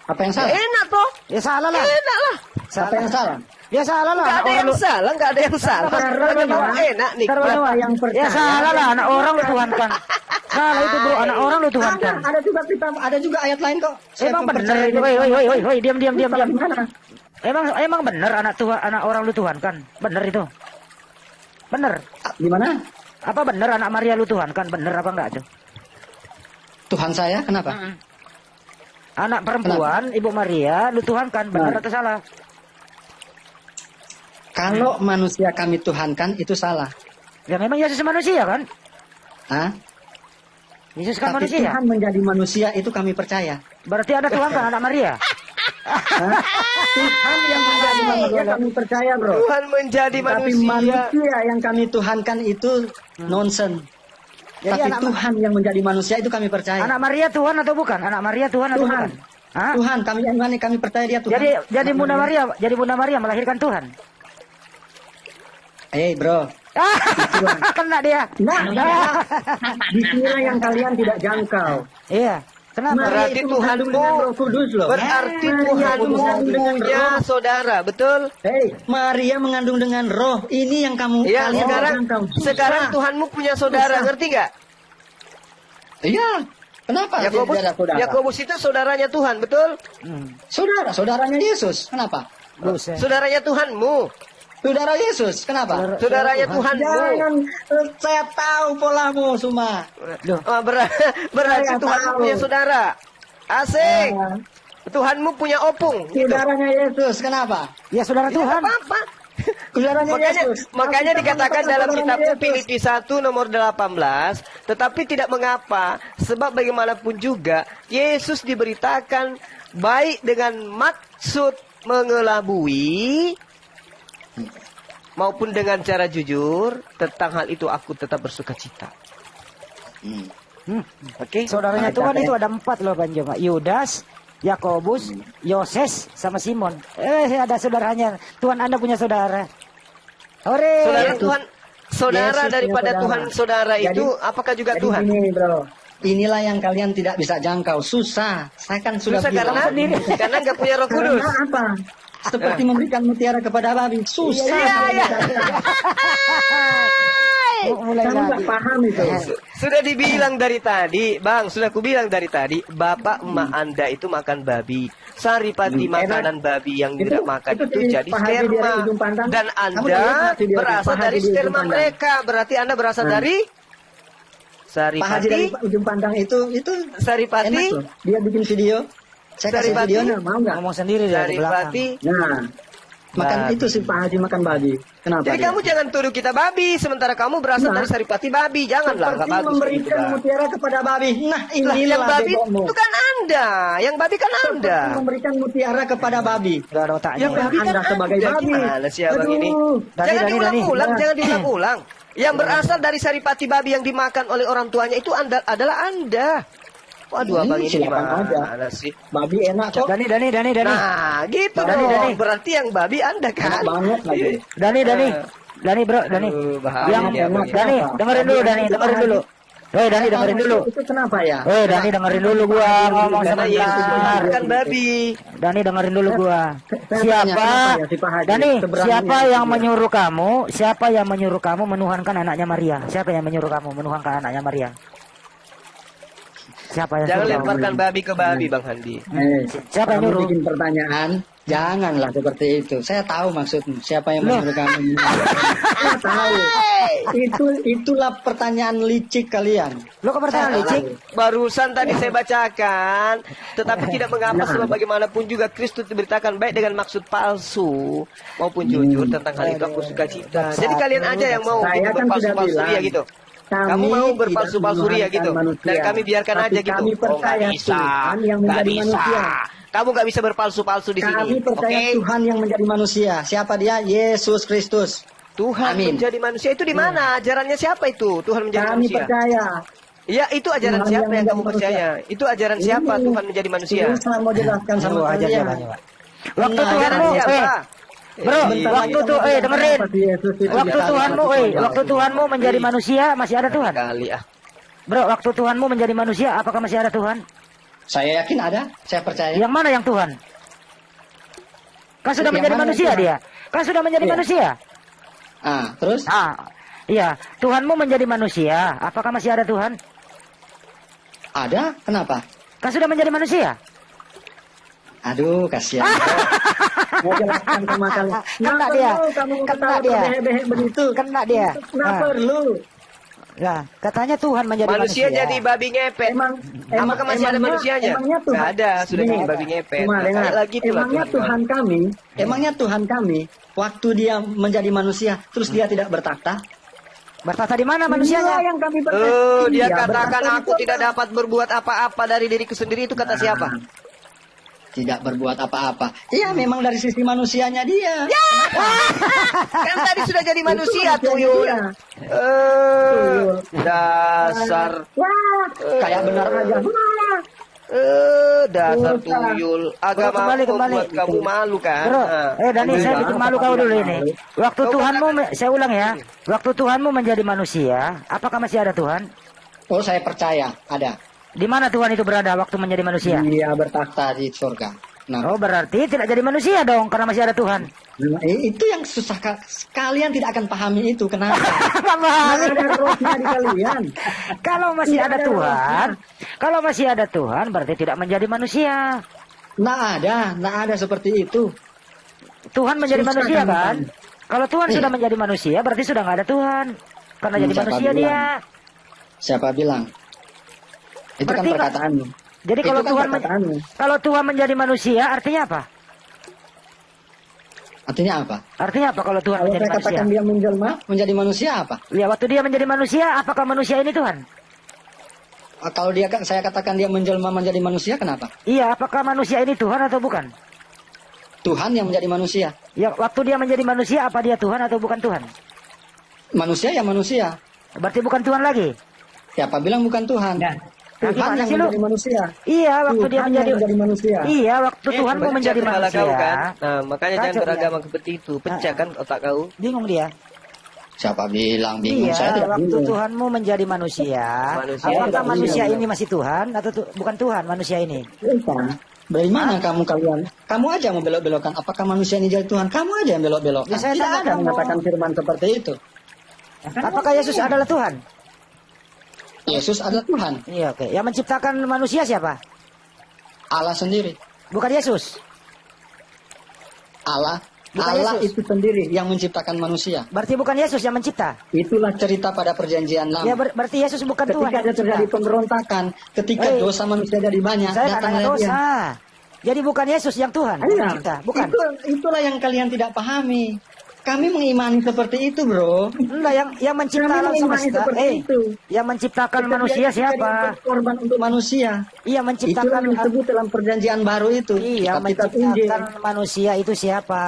apa yang salah? Enak toh? Ya salah lah. Enak lah. Apa yang salah? Ya salah lah. Nggak Anak ada orang yang lu. salah, nggak ada yang salah. Bagaimana enak nih. Siapa yang percaya? Ya salah lah. Anak orang lu tuhankan. Salah itu bro. Anak orang lu tuhankan. Ada juga kitab, ada juga ayat lain kok. Emang Siapa bener percaya itu. ini? Woi, diam. Salah di mana? Emang bener anak orang lu tuhankan. Bener itu. Bener. Di mana? Apa bener anak Maria lu tuhankan? Bener apa enggak tuh? Tuhan saya kenapa? Anak perempuan, Ibu Maria, lu tuhankan. Bener atau salah? Kalau manusia kami tuhankan itu salah. Ya memang Yesus manusia kan? Hah? Yesus kan Tapi manusia. Tuhan menjadi manusia itu kami percaya. Berarti ada Tuhan kan anak Maria? Hah? Tuhan yang menjadi manusia kami percaya, bro. Tuhan menjadi Tapi manusia. manusia yang kami tuhankan itu nonsen. Jadi Tapi anak- Tuhan yang menjadi manusia itu kami percaya. Anak Maria Tuhan atau bukan? Anak Maria Tuhan atau Tuhan. bukan? Hah? Tuhan, kami imani, kami percaya dia Tuhan. Jadi Bunda Maria melahirkan Tuhan. Bro, Kena dia. Nah, disinilah yang kalian tidak jangkau. Iya. Kenapa? Berarti itu Tuhanmu- mengandung dengan Roh Kudus loh. Berarti Maria Tuhanmu itu mengandung dengan punya roh. saudara, betul? Maria mengandung dengan roh. Ini yang kamu Ya, kalian sekarang jangkau. sekarang Tuhanmu punya saudara, Susah. ngerti nggak? Iya. Kenapa? Yakobus, tidak ada saudara? Yakobus itu saudaranya Tuhan, betul? Saudaranya Yesus. Kenapa? Buset. Saudaranya Tuhanmu, Saudara Yesus. Kenapa? saudaranya Tuhanmu. Jangan, saya tahu polamu, Suma. Oh, berarti Saya Tuhanmu tahu. punya saudara. Asik. Ah. Tuhanmu punya opung. Gitu. Saudaranya Yesus. Kenapa? Ya saudara Tuhan. Apa? Saudaranya Makanya, Yesus. makanya Kita dikatakan mengatakan dalam saudaranya kitab Yesus. Filipi 1 nomor 18, tetapi tidak mengapa, sebab bagaimanapun juga Yesus diberitakan baik dengan maksud mengelabui maupun dengan cara jujur, tentang hal itu aku tetap bersuka cita. Oke? Saudaranya Tuhan itu ada 4 loh Banjo. Yudas, Yakobus, Yoses, sama Simon. Ada saudaranya. Tuhan Anda punya saudara. Hore. Saudara Tuhan, saudara Yesus daripada punya Tuhan saudara Jadi- itu apakah juga Jadi Tuhan? gini, bro. Inilah yang kalian tidak bisa jangkau. Susah. Saya kan sudah Susah bilang. karena nggak punya Roh Kudus. Karena apa? Seperti memberikan mutiara kepada babi. Susah. Iya. Mulai Kamu lagi. nggak paham itu. Sudah dibilang dari tadi, Bang, sudah kubilang dari tadi, bapak emak Anda itu makan babi. Saripati makanan babi yang tidak makan itu di jadi Pak Haji di sperma. ujung pandang. Dan Kamu udah Anda lihat video berasal Pak dari Haji di ujung sperma pandang? mereka. Berarti Anda berasal dari Pak Haji dari Saripati. ujung pandang itu Saripati. enak loh. Dia bikin video. Saya kasih Saripati. videonya, mau nggak? Ngomong sendiri dari belakang. Saripati. Nah, makan Babi. itu si Pak Haji makan babi. Kenapa? Jadi dia? kamu jangan tuduh kita babi, sementara kamu berasal Nah. dari Saripati babi. Janganlah, nggak Seperti bagus kayak gitu, memberikan Bang. mutiara kepada babi. Nah, Lah, inilah yang babi bebokmu. itu kan Anda. Yang babi kan Anda. Seperti memberikan mutiara kepada babi. Gak ada otaknya. Yang babi kan Anda sebagai Anda. babi. Gimana sih abang ini? Dani, Jangan Dani, diulang-ulang, Dani. jangan diulang-ulang. Yang berasal dari saripati babi yang dimakan oleh orang tuanya itu adalah Anda. Waduh, abang ini silakan gimana sih? Babi enak kok. Dani. Nah, gitu Dani, dong. Dani. Berarti yang babi Anda Enak kan? banget lagi. Dani bro, Dani. Aduh, bahaya Yang ini abang ini. Dani, dengerin dulu Dani, dengerin dulu. Dani dengerin dulu. Itu kenapa ya? Dani dengerin dulu gua ngomong Karena Yesus sebentar. makan babi. Dani dengerin dulu gua. Saya Siapa? tanya, kenapa ya si Pak Haji Dani, seberangnya siapa itu yang dia? menyuruh kamu? Siapa yang menyuruh kamu menuhankan anaknya Maria? Siapa yang menyuruh kamu menuhankan anaknya Maria? Siapa yang Jangan suruh kamu? lemparkan babi ke babi, Bang Handi. Siapa yang kamu nyuruh? bikin pertanyaan, Janganlah seperti itu. Saya tahu maksudmu. Siapa yang menyuruh kamu? Saya tahu. Itulah pertanyaan licik kalian. Lo kok pertanyaan licik? Barusan tadi saya bacakan, tetapi tidak mengapa sebab bagaimanapun juga Kristus diberitakan baik dengan maksud palsu maupun jujur tentang hal itu aku suka cita. Jadi kalian aja yang mau Saya gitu, kan berpalsu-palsu sudah ria bilang, gitu. Kami Kamu mau tidak berpalsu-palsu ria gitu, manusia. dan kami biarkan Tapi aja gitu. kami Oh, percaya nggak bisa, Tuhan yang nggak menjadi bisa. manusia. Kamu nggak bisa berpalsu-palsu di sini. Kami percaya Oke? Tuhan yang menjadi manusia. Siapa dia? Yesus Kristus. Tuhan Amin. menjadi manusia itu di mana? Ajarannya siapa itu? Tuhan menjadi Kami manusia. percaya. Ya, itu ajaran Tuhan siapa yang yang kamu menjadi percaya? Itu ajaran siapa Ini. Tuhan menjadi manusia? Ini saya mau jelaskan sama Ajar kalian. jawabannya, Pak. Waktu Nah, Tuhanmu, Ajaran siapa? bro, Bentar waktu lagi tuh, kamu dengerin. bilang Yesus itu Waktu dikasih Tuhanmu, Tuhan. waktu Tuhanmu menjadi manusia masih ada Tuhan. Kali ah. Bro, waktu Tuhanmu menjadi manusia, apakah masih ada Tuhan? Saya yakin ada. Saya percaya. Yang mana yang Tuhan? Kan sudah Yang menjadi mana manusia Tuhan? dia. Kan sudah menjadi Iya. manusia. Terus? Iya. Tuhanmu menjadi manusia, apakah masih ada Tuhan? Ada. Kenapa? Kan sudah menjadi manusia. Aduh, kasihan. Mau jelaskan sama kalian. Kena Nggak dia. perlu kamu Kena ketawa dia. berbehek begitu. Kena dia. Nggak Nah. perlu. Nah, katanya Tuhan menjadi Manusia manusia. jadi babi ngepet. Apakah masih ada manusianya? Emangnya Tuhan? Nggak ada, sudah Nih, jadi babi ngepet. cuma Nah, dengar. kayak lagi itulah Emangnya Tuhan kami, waktu dia menjadi manusia, terus dia tidak bertakhta? Bertata di mana manusianya? Inilah yang kami percaya. Oh, dia Iya, katakan bertakhta aku itu tidak apa? dapat berbuat apa-apa dari diriku sendiri, itu kata siapa? Tidak berbuat apa-apa. Iya, memang dari sisi manusianya dia. Kan tadi sudah jadi manusia Itu tuyul. dia. Dasar Wah, kayak benar aja. dasar tuyul. Agama Kembali. buat kamu malu kan? Bro, Nah. Dani, saya Enggak. bikin malu kau dulu ini. Waktu Kau Tuhanmu, katakan- saya ulang ya. Waktu Tuhanmu menjadi manusia, apakah masih ada Tuhan? Oh, saya percaya ada. Di mana Tuhan itu berada waktu menjadi manusia? Dia bertakhta di surga. Nah, Oh, berarti tidak jadi manusia dong, karena masih ada Tuhan. itu yang susah. Kalian tidak akan pahami itu. Kenapa? Nggak paham. Nggak ada rohnya di kalian. Kalau masih Tidak ada ada Tuhan, kalau masih ada Tuhan, berarti tidak menjadi manusia. Nggak ada seperti itu. Tuhan menjadi Susah manusia kamu kan? paham. Kalau Tuhan Iya. sudah menjadi manusia, berarti sudah nggak ada Tuhan. Karena jadi Siapa manusia bilang? dia. Siapa bilang? Itu kan Berarti perkataanmu. Jadi Itu kalau kan perkataanmu. kalau Tuhan menjadi manusia, artinya apa? Artinya apa? Artinya apa kalau Tuhan Kalau menjadi saya manusia? katakan dia menjelma, menjadi manusia apa? Ya, waktu dia menjadi manusia, apakah manusia ini Tuhan? Kalau saya katakan dia menjelma menjadi manusia, kenapa? Iya, apakah manusia ini Tuhan atau bukan? Tuhan yang menjadi manusia. Ya, waktu dia menjadi manusia, apa dia Tuhan atau bukan Tuhan? Manusia ya manusia. Berarti bukan Tuhan lagi. Siapa bilang bukan Tuhan? Nah, Tuhan gimana yang sih lu? menjadi manusia. Iya, waktu dia Tuhan menjadi yang menjadi manusia. Iya, waktu Eh, Tuhanmu pecah menjadi kepala manusia. kau kan? Nah, makanya jangan Kacau beragama dia. seperti itu. Pecah kan otak kau. Bingung dia. Siapa bilang bingung? Saya Iya, tidak waktu bingung. Tuhanmu menjadi manusia. Manusia Apakah tidak manusia bingung. ini masih Tuhan atau bukan Tuhan manusia ini? Bukan. Dari mana kamu kalian? Kamu aja mau belok-belokkan. Apakah manusia ini jadi Tuhan? Kamu aja yang belok-belokkan. Ya, saya Tidak tanya ada kamu. mengatakan firman seperti itu. Apakah Yesus adalah Tuhan? Yesus adalah Tuhan. Iya, oke. Yang menciptakan manusia siapa? Allah sendiri. Bukan Yesus. Allah. Bukan Allah Yesus. itu sendiri yang menciptakan manusia. Berarti bukan Yesus yang mencipta. Itulah cerita pada perjanjian lama. Ya, berarti Yesus bukan Tuhan. Ketika yang ada terjadi mencipta. pemberontakan, ketika Hei, dosa manusia jadi banyak, Saya tak datanglah tanya dia. dosa. Jadi bukan Yesus yang Tuhan, yang Iya, mencipta, bukan. itulah yang kalian tidak pahami. Kami mengimani seperti itu, bro. Enggak, yang mencipta Kami alam mengimani semesta. seperti itu. Yang menciptakan Ketika manusia dia siapa? jadi korban untuk manusia. Iya, Itulah menciptakan yang disebut dalam perjanjian baru itu. Iya, Kitab-kitab Injil. menciptakan manusia itu siapa?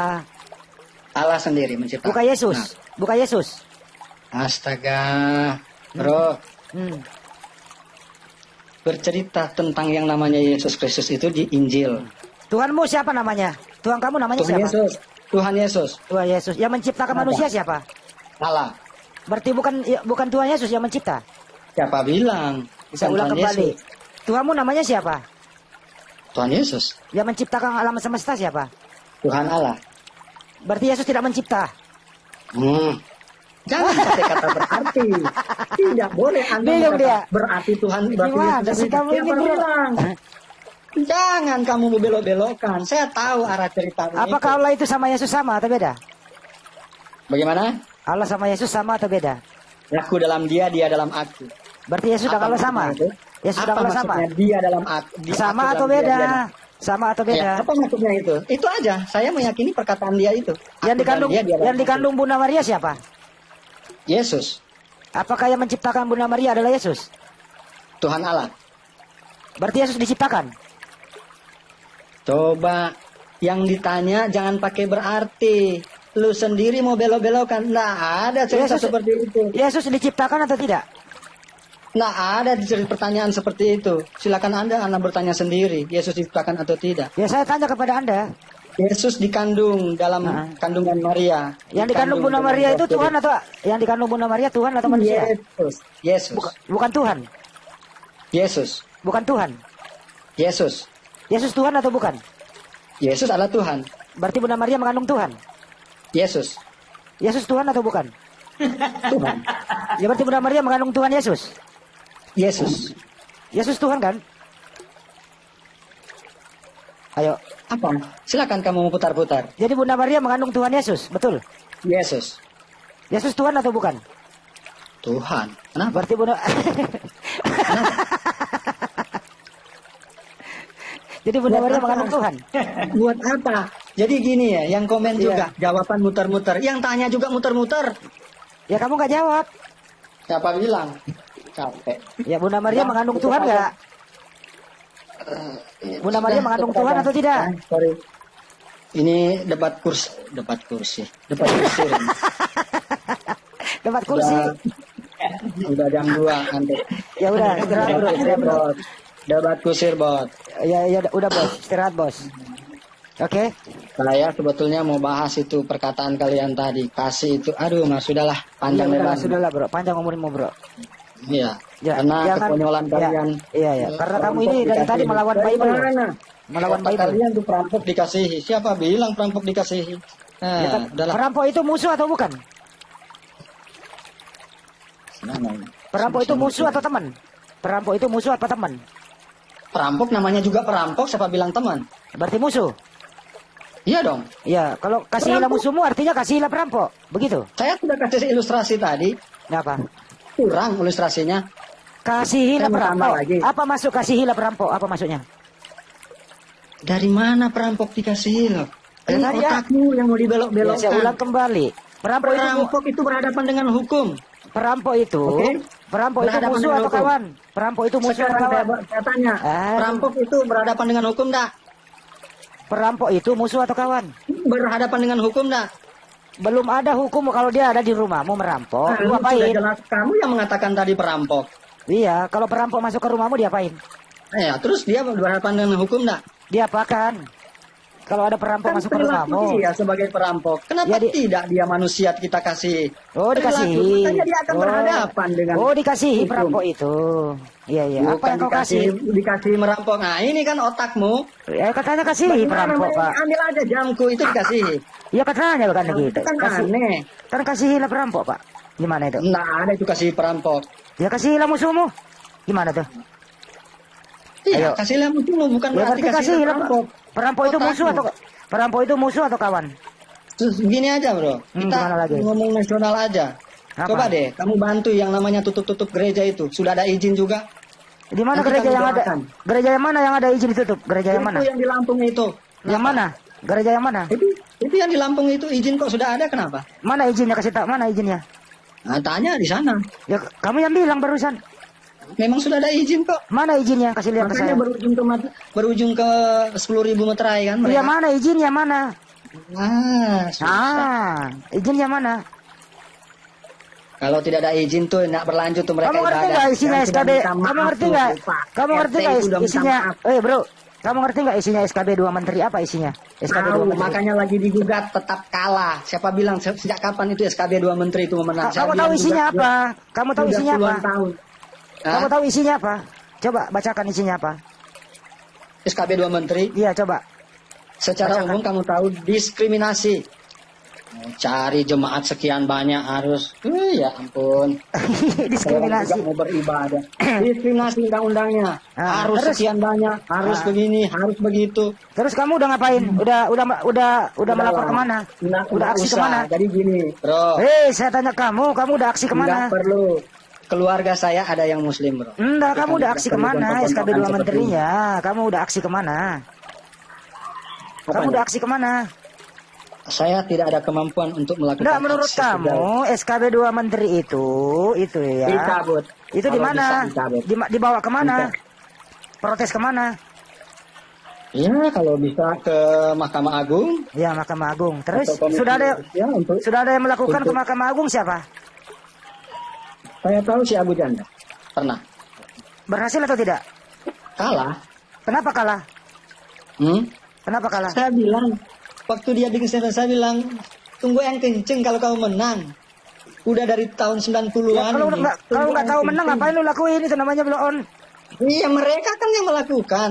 Allah sendiri menciptakan. Bukan Yesus. Bukan Yesus. Nah, astaga, bro. Hmm. Bercerita tentang yang namanya Yesus Kristus itu di Injil. Tuhanmu siapa namanya? Tuhan kamu namanya Tuhan siapa? Yesus. Tuhan Yesus. Tuhan Yesus. Yang menciptakan Apa? manusia siapa? Allah. Berarti bukan Tuhan Yesus yang mencipta. Siapa bilang? Bisa Bukan ulang Tuhan kembali. Yesus. Tuhanmu namanya siapa? Tuhan Yesus. Yang menciptakan alam semesta siapa? Tuhan Allah. Berarti Yesus tidak mencipta. Jangan pakai kata berarti. Tidak boleh Anda Bingung berkata dia. berarti Tuhan berarti Gimana Yesus sih itu. kamu ini, Siapa bro? bilang? Jangan kamu belok-belokkan. Saya tahu arah cerita. Apakah Allah itu sama Yesus sama atau beda? Bagaimana? Allah sama Yesus sama atau beda? Aku dalam dia, dia dalam aku. Berarti Yesus dan Apa Allah sama. maksudnya itu? Yesus dan Apa Allah sama. maksudnya dia dalam aku? Sama aku atau dalam dia, beda? dia dalam- Sama atau Ya, beda? apa maksudnya itu? Itu aja. Saya meyakini perkataan dia itu. Yang Aku dikandung dalam dia, dia dalam yang aku. dikandung Bunda Maria siapa? Yesus, Apakah yang menciptakan Bunda Maria adalah Yesus? Tuhan Allah. Berarti Yesus diciptakan. Coba yang ditanya jangan pakai berarti. Lu sendiri mau belok-belokkan. Nggak ada cerita Yesus- seperti itu. Yesus diciptakan atau tidak? Nggak ada pertanyaan seperti itu. Silakan Anda bertanya sendiri. Yesus diciptakan atau tidak. Ya saya tanya kepada Anda. Yesus dikandung dalam kandungan Maria. Yang dikandung Bunda dengan Maria itu Roh Tuhan Kudus. atau yang dikandung Bunda Maria Tuhan atau manusia? Yesus. Yesus. Bukan Tuhan. Yesus. Bukan Tuhan. Yesus. Yesus Tuhan atau bukan? Yesus adalah Tuhan. Berarti Bunda Maria mengandung Tuhan. Yesus. Yesus Tuhan atau bukan? Tuhan. Ya berarti Bunda Maria mengandung Tuhan Yesus. Yesus. Yesus Tuhan kan? Ayo. Apa? Silakan kamu mau putar-putar. Jadi Bunda Maria mengandung Tuhan Yesus, betul? Yesus. Yesus Tuhan atau bukan? Tuhan. Kenapa? Berarti Bunda Jadi Bunda Maria mengandung Tuhan. Buat apa? Jadi gini ya, yang komen Iya. juga jawaban muter-muter. Yang tanya juga muter-muter. Ya kamu nggak jawab. Siapa bilang? Capek. Ya Bunda Maria mengandung Tuhan nggak? Bunda Maria mengandung Tuhan atau tidak? Sorry. Ini debat kursi. Debat kursi. Debat kursi. Udah jam 2 nanti. Ya udah, istirahat bro, istirahat bro. Debat kusir bot. Ya udah bos, istirahat bos. Oke. Saya sebetulnya mau bahas itu perkataan kalian tadi. Kasih itu, aduh mas sudahlah Iya panjang lebar. sudahlah bro, panjang ngomongmu bro. Iya. Ya, Karena jangan- kekonyolan ya, kalian. Iya. Karena kamu ini dari tadi melawan Bible. loh. Melawan Otak Bible. kalian tuh perampok dikasihi. Siapa bilang perampok dikasihi? Nah, Ya, kan, udahlah. perampok itu musuh atau bukan? Perampok itu musuh atau teman? Perampok itu musuh atau teman? Perampok namanya juga perampok. Siapa bilang teman? Berarti musuh. Iya dong. Ya, kalau kasihilah musuhmu artinya kasihilah perampok. Begitu. Saya sudah kasih ilustrasi tadi. Apa? Kurang ilustrasinya. Kasihilah Saya mau tambah perampok. lagi. Apa masuk kasihilah perampok? Apa maksudnya? Dari mana perampok dikasihi loh? Ya, Ini tadi ya. otakmu yang mau Ya, dibelok-belokkan. saya ulang kembali. Perampok itu berhadapan dengan hukum. Perampok itu, Oke. perampok itu Berhadapan musuh dengan atau hukum. kawan? Perampok itu musuh atau Sekarang kawan? saya tanya, Ah. perampok itu berhadapan dengan hukum enggak? Perampok itu musuh atau kawan? Berhadapan dengan hukum enggak? Belum ada hukum kalau dia ada di rumah mau merampok. Nah, Lu sudah apain? jelas kamu yang mengatakan tadi perampok. Iya, kalau perampok masuk ke rumahmu diapain? Ya, terus dia berhadapan dengan hukum enggak? Diapakan? Kalau ada perampok masuk ke rumahmu. Dia sebagai perampok. Kenapa Ya, tidak dia manusia kita kasih? Oh, dikasihi. Makanya dia akan berhadapan dengan Oh, dikasihi hukum. perampok itu. Iya, iya. Apa Bukan yang kau kasih? dikasih merampok. Nah, ini kan otakmu. Ya, katanya kasihi perampok, Pak. Ambil aja jamku itu dikasihi. Ya, katanya bukan gitu. Itu kan Kasih, aneh. kan kasihilah perampok, Pak. Gimana itu? Nggak ada itu kasih perampok. Ya, kasihilah musuhmu. Gimana tuh? Iya, Ayo. kasihlah musuhmu bukan Ya, berarti berarti kasihilah perampok. Perampok itu musuh atau kawan? Terus begini aja bro, kita gimana lagi? ngomong nasional aja. Apa? Coba deh, kamu bantu yang namanya tutup-tutup gereja itu. Sudah ada izin juga? Di mana Nanti gereja kami yang ada? doakan. Gereja yang mana yang ada izin ditutup? Gereja yang mana? Itu yang di Lampung itu. Yang mana? Gereja yang mana? Itu yang di Lampung itu izin kok sudah ada, kenapa? Mana izinnya, kasih tahu mana izinnya? Nah, tanya di sana. Ya kamu yang bilang barusan. Memang sudah ada izin kok. Mana izinnya, kasih lihat ke Makanya saya. berujung ke 10.000 meterai kan Iya, mereka. mana izinnya mana? Susah. Izinnya mana? Kalau tidak ada izin tuh nggak berlanjut tuh mereka Kamu ngerti ibadah. nggak isinya Dan sudah SKB? minta maaf Kamu ngerti tuh, nggak? Pak. Kamu ngerti RT nggak itu udah minta isinya? maaf. Bro, kamu ngerti nggak isinya SKB 2 Menteri apa isinya? SKB 2 Tahu, Menteri. makanya lagi digugat tetap kalah. Siapa bilang sejak kapan itu SKB 2 Menteri itu memenang? Saya Kamu tahu bilang isinya juga apa? Kamu tahu sudah isinya apa? puluhan tahun. Kamu Hah? tahu isinya apa? Coba bacakan isinya apa? SKB 2 Menteri Iya, coba. secara Bacakan. umum kamu tahu diskriminasi. Cari jemaat sekian banyak harus, ya ampun. Diskriminasi. Orang juga mau beribadah. Diskriminasi undang-undangnya. Harus terus? sekian banyak, harus begini, harus begitu. Terus kamu udah ngapain? Udah melapor kemana? Udah aksi usah. kemana? Jadi gini, bro. Saya tanya kamu udah aksi kemana? Nggak perlu. Keluarga saya ada yang muslim, bro. Enggak, kamu udah Tidak aksi perlu kemana? tonton-tontonan SKB 2 seperti menterinya, kamu udah aksi kemana? Kamu Apanya? udah aksi kemana? Saya tidak ada kemampuan untuk melakukan Enggak, menurut aksi kamu SKB 2 menteri itu ya. dicabut. Itu di Kalau mana? bisa dicabut. Dibawa kemana? Bisa. Protes kemana? Ya, kalau bisa ke Mahkamah Agung. Ya, Mahkamah Agung. Terus Atau komisi sudah ada ya, sudah ada yang melakukan ke untuk- Mahkamah Agung siapa? Saya tahu si Abu Janda pernah Berhasil atau tidak? kalah. Kenapa kalah? Kenapa kalah? Saya bilang waktu dia bikin statement, saya bilang tunggu yang kenceng kalau kamu menang. Udah dari tahun 90-an. Ya, kalau ini. nggak Tunggu yang tahu menang kenceng. ngapain lu lakuin itu namanya blow on. Iya, mereka kan yang melakukan.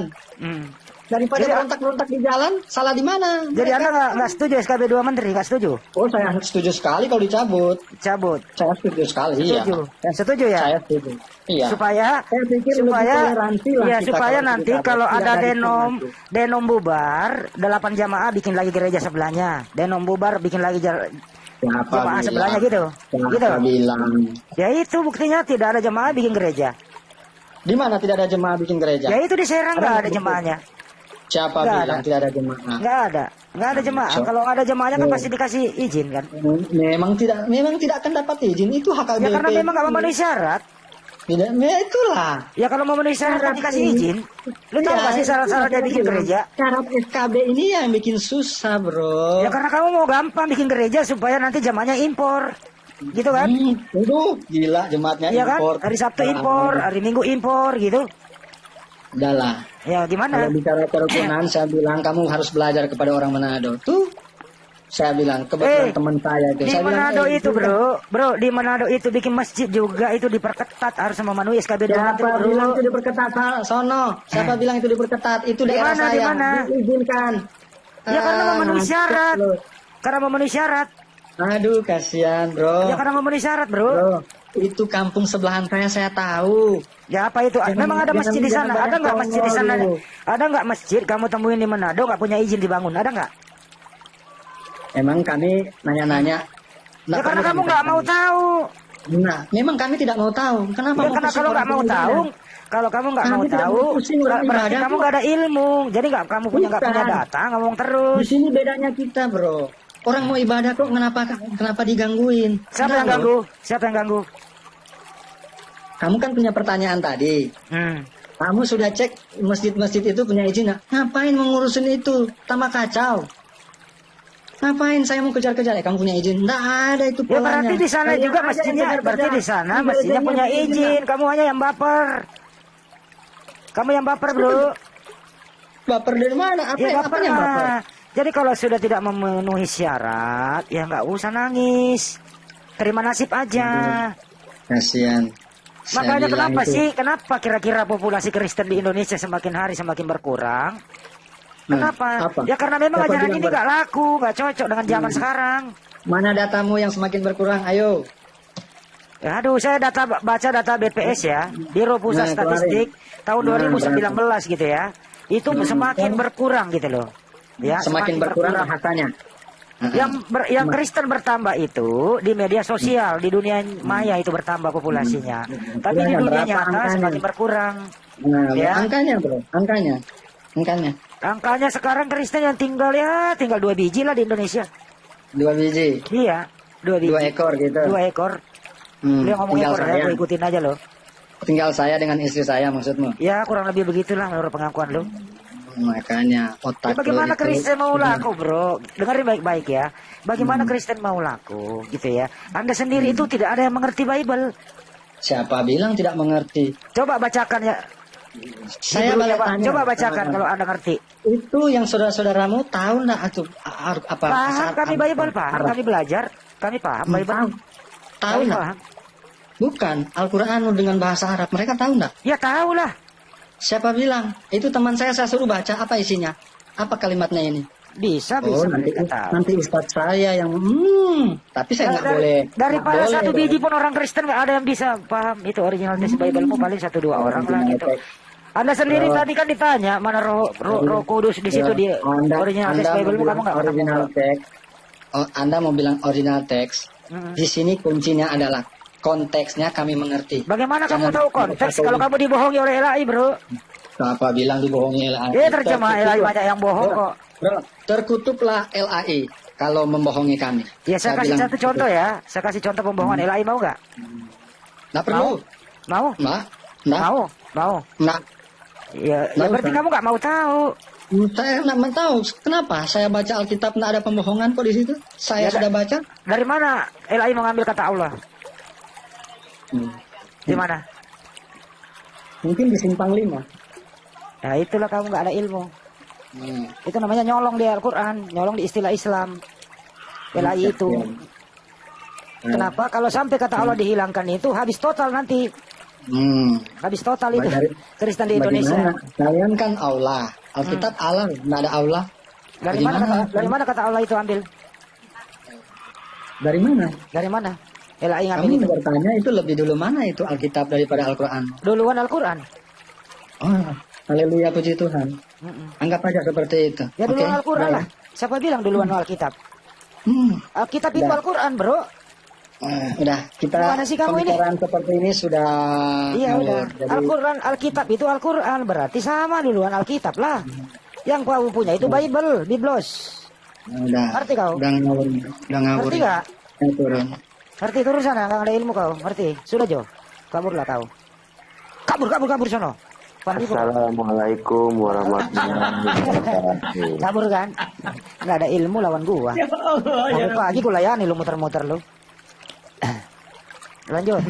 Daripada Jadi, berontak-berontak di jalan, salah di mana? Jadi Mereka. Anda nggak setuju SKB 2 menteri, nggak setuju? Oh, saya setuju sekali kalau dicabut. Cabut. Saya setuju sekali. Setuju. Iya. Setuju ya? Saya setuju. Iya. Supaya Saya pikir lebih toleransi lah ya kita supaya kalau nanti dicabut. kalau Tidak ada ada denom diskriminasi. bubar 8 jamaah bikin lagi gereja sebelahnya, denom bubar bikin lagi Siapa jamaah bilang? sebelahnya gitu. Siapa Gitu. bilang? Ya itu buktinya tidak ada jemaah bikin gereja. Di mana tidak ada jemaah bikin gereja? Ya itu di Serang Ada nggak ada bukti? jemaahnya. Siapa Nggak bilang ada. tidak ada jemaah? Nggak ada jemaah. So- Kalau nggak ada jemaahnya kan Oh. pasti dikasih izin kan. Memang tidak akan dapat izin, itu hak Ya LDP. karena memang nggak memenuhi syarat. Tidak, ya itulah. Ya kalau memenuhi syarat kan dikasih izin. Lu tahu Ya, nggak sih syarat-syarat dia bikin gereja? Syarat SKB ini yang bikin susah, bro. Ya karena kamu mau gampang bikin gereja supaya nanti jamaahnya impor. Gitu kan? Itu gila jemaatnya Iya kan? impor. Hari Sabtu impor, hari Minggu impor gitu. Udahlah. Ya gimana? Kalau bicara kerukunan, saya bilang kamu harus belajar kepada orang Manado. Tuh, saya bilang kebetulan teman saya itu. Di Saya Manado bilang, itu bro, di Manado itu bikin masjid juga itu diperketat harus memenuhi SKB 2 Siapa menteri bilang bro. itu diperketat, Sono? Siapa bilang itu diperketat? Itu Di daerah mana, di saya. mana? Diizinkan. Ya karena memenuhi ngacak syarat. lu. Karena memenuhi syarat. Aduh, kasihan, bro. Ya karena memenuhi syarat bro. Bro, itu kampung sebelahan saya tahu. Ya apa itu? Memang ada masjid di sana. Ada nggak masjid di sana? Ada nggak masjid kamu temuin di Manado nggak punya izin dibangun? Ada nggak? Emang kami nanya-nanya. Ya karena kamu nggak mau tahu. Nah, memang kami tidak mau tahu. Kenapa? Ya karena kalau nggak mau tahu, kalau kamu nggak mau Kami tidak tahu, mau pusing orang berarti ibadah kamu kok. nggak ada ilmu. Jadi kamu nggak punya Bukan. data, ngomong Di terus. sini bedanya kita, bro. Orang mau ibadah kok kenapa digangguin? Siapa yang Kenapa? ganggu? Siapa yang ganggu? Kamu kan punya pertanyaan tadi. Kamu sudah cek masjid-masjid itu punya izin nggak? Ngapain mengurusin itu? Tambah kacau. Ngapain saya mau kejar-kejar? Kamu punya izin? Nggak ada itu Ya polanya. berarti di sana Kalian juga aja masjidnya, yang berarti kejar-kejar. di sana Tidak masjidnya ada punya yang izin. Kamu hanya yang baper. Kamu yang baper bro. Baper dari mana? Apa Ya yang baper yang baper? mah. Jadi kalau sudah tidak memenuhi syarat, ya nggak usah nangis. Terima nasib aja. Kasihan. Makanya Saya bilang kenapa itu. sih? Kenapa kira-kira populasi Kristen di Indonesia semakin hari semakin berkurang? Kenapa? Apa? Ya karena memang Siapa ajaran bilang ini nggak laku, nggak cocok dengan zaman sekarang. Mana datamu yang semakin berkurang? Ayo. Ya, aduh, saya baca data BPS ya, Biro Pusat Nah, Statistik tahun Nah, 2019 gitu ya. Itu semakin berkurang gitu loh. Ya, Semakin berkurang bahasanya. Yang Kristen bertambah itu di media sosial, di dunia maya itu bertambah populasinya. Tapi di Berapa dunia nyata angkanya? semakin berkurang. Nah, Ya. angkanya bro, angkanya. Angkanya sekarang Kristen yang tinggal 2 biji lah di Indonesia. 2 biji, Iya, 2 biji. 2 ekor gitu. 2 ekor. Dia ngomong tinggal ekor ya, saya. gue ikutin aja loh. Tinggal saya dengan istri saya maksudmu. Ya kurang lebih begitulah menurut pengakuan lo. Makanya Ya, otak bagaimana lu itu Kristen mau sudah- laku bro? Dengarin baik-baik ya. Bagaimana Kristen mau laku gitu ya? Anda sendiri itu tidak ada yang mengerti Bible. Siapa bilang tidak mengerti? Coba bacakan ya. Saya Judulnya, balik Pak. tanya. Coba bacakan kalau Anda ngerti. Itu yang saudara-saudaramu tahu nggak atau apa? Paham kami Bible, paham kami belajar, kami paham Bible. Tahu Kami nggak? paham. Bukan Al-Quran dengan bahasa Arab. Mereka tahu nggak? Ya tahu lah. Siapa bilang? Itu teman saya suruh baca. Apa isinya? Apa kalimatnya ini? Bisa Oh, nanti kata. nanti Ustadz saya yang tapi saya nggak boleh. Daripada nggak satu boleh biji dong. pun orang Kristen nggak ada yang bisa paham itu original text Bible-mu, paling 1-2 orang lah gitu. Anda sendiri tadi kan ditanya mana roh kudus di situ di original text Bible-mu, kamu nggak pernah original ngomong. text. Oh, Anda mau bilang original text. Di sini kuncinya adalah konteksnya kami mengerti. Bagaimana kamu Jangan tahu konteks kalau kamu dibohongi oleh LAI, bro? Apa bilang dibohongi LAI? Terjemah LAI banyak yang bohong kok. Bro, terkutuplah LAI kalau membohongi kami. Ya saya kasih bilang satu contoh ya. Saya kasih contoh pembohongan LAI, mau nggak? Nggak perlu. Mau? Nah, nah, Mau. nah. Ya Mau, berarti kan? kamu nggak mau tahu. Saya nggak tahu kenapa saya baca Alkitab nggak ada pembohongan kok di situ. Saya Ya, sudah baca. Dari mana LAI mengambil kata Allah? Di mana? Mungkin di simpang 5. Nah itulah kamu nggak ada ilmu. Itu namanya nyolong di Al-Quran, nyolong di istilah Islam. LAI itu. Kenapa? Kalau sampai kata Allah dihilangkan itu habis total nanti. Habis total itu Kristen di Indonesia. Kalian kan Allah. Alkitab Allah, nggak ada Allah. Dari mana kata Allah itu ambil? Dari mana? Dari mana? LAI ngambil Kamu itu. bertanya itu lebih dulu mana itu Alkitab daripada Al-Quran? Duluan Al-Quran. Oh, haleluya puji Tuhan. Anggap aja seperti itu. Ya duluan Oke, Al-Quran baik. lah. Siapa bilang duluan Alkitab? Alkitab itu Udah. Al-Quran, bro. Udah kita Gimana sih kamu ini? pembicaraan seperti ini sudah Iya ngawur. udah. Jadi, Al-Quran, Alkitab itu Al-Quran, berarti sama duluan Alkitab lah. Yang kau punya itu Bible, Biblos. udah. Ngerti kau? Udah ngawur. Udah ngawur. Ngerti nggak? Ya, turun. Ngerti turun sana, nggak ada ilmu kau. Ngerti? Sudah Jo. Kaburlah kau. Kabur sono. Pandi, bro. Assalamualaikum warahmatullahi wabarakatuh. Kabur kan? Nggak ada ilmu lawan gua. Pagi gua layani lu muter-muter lu. Lanjut.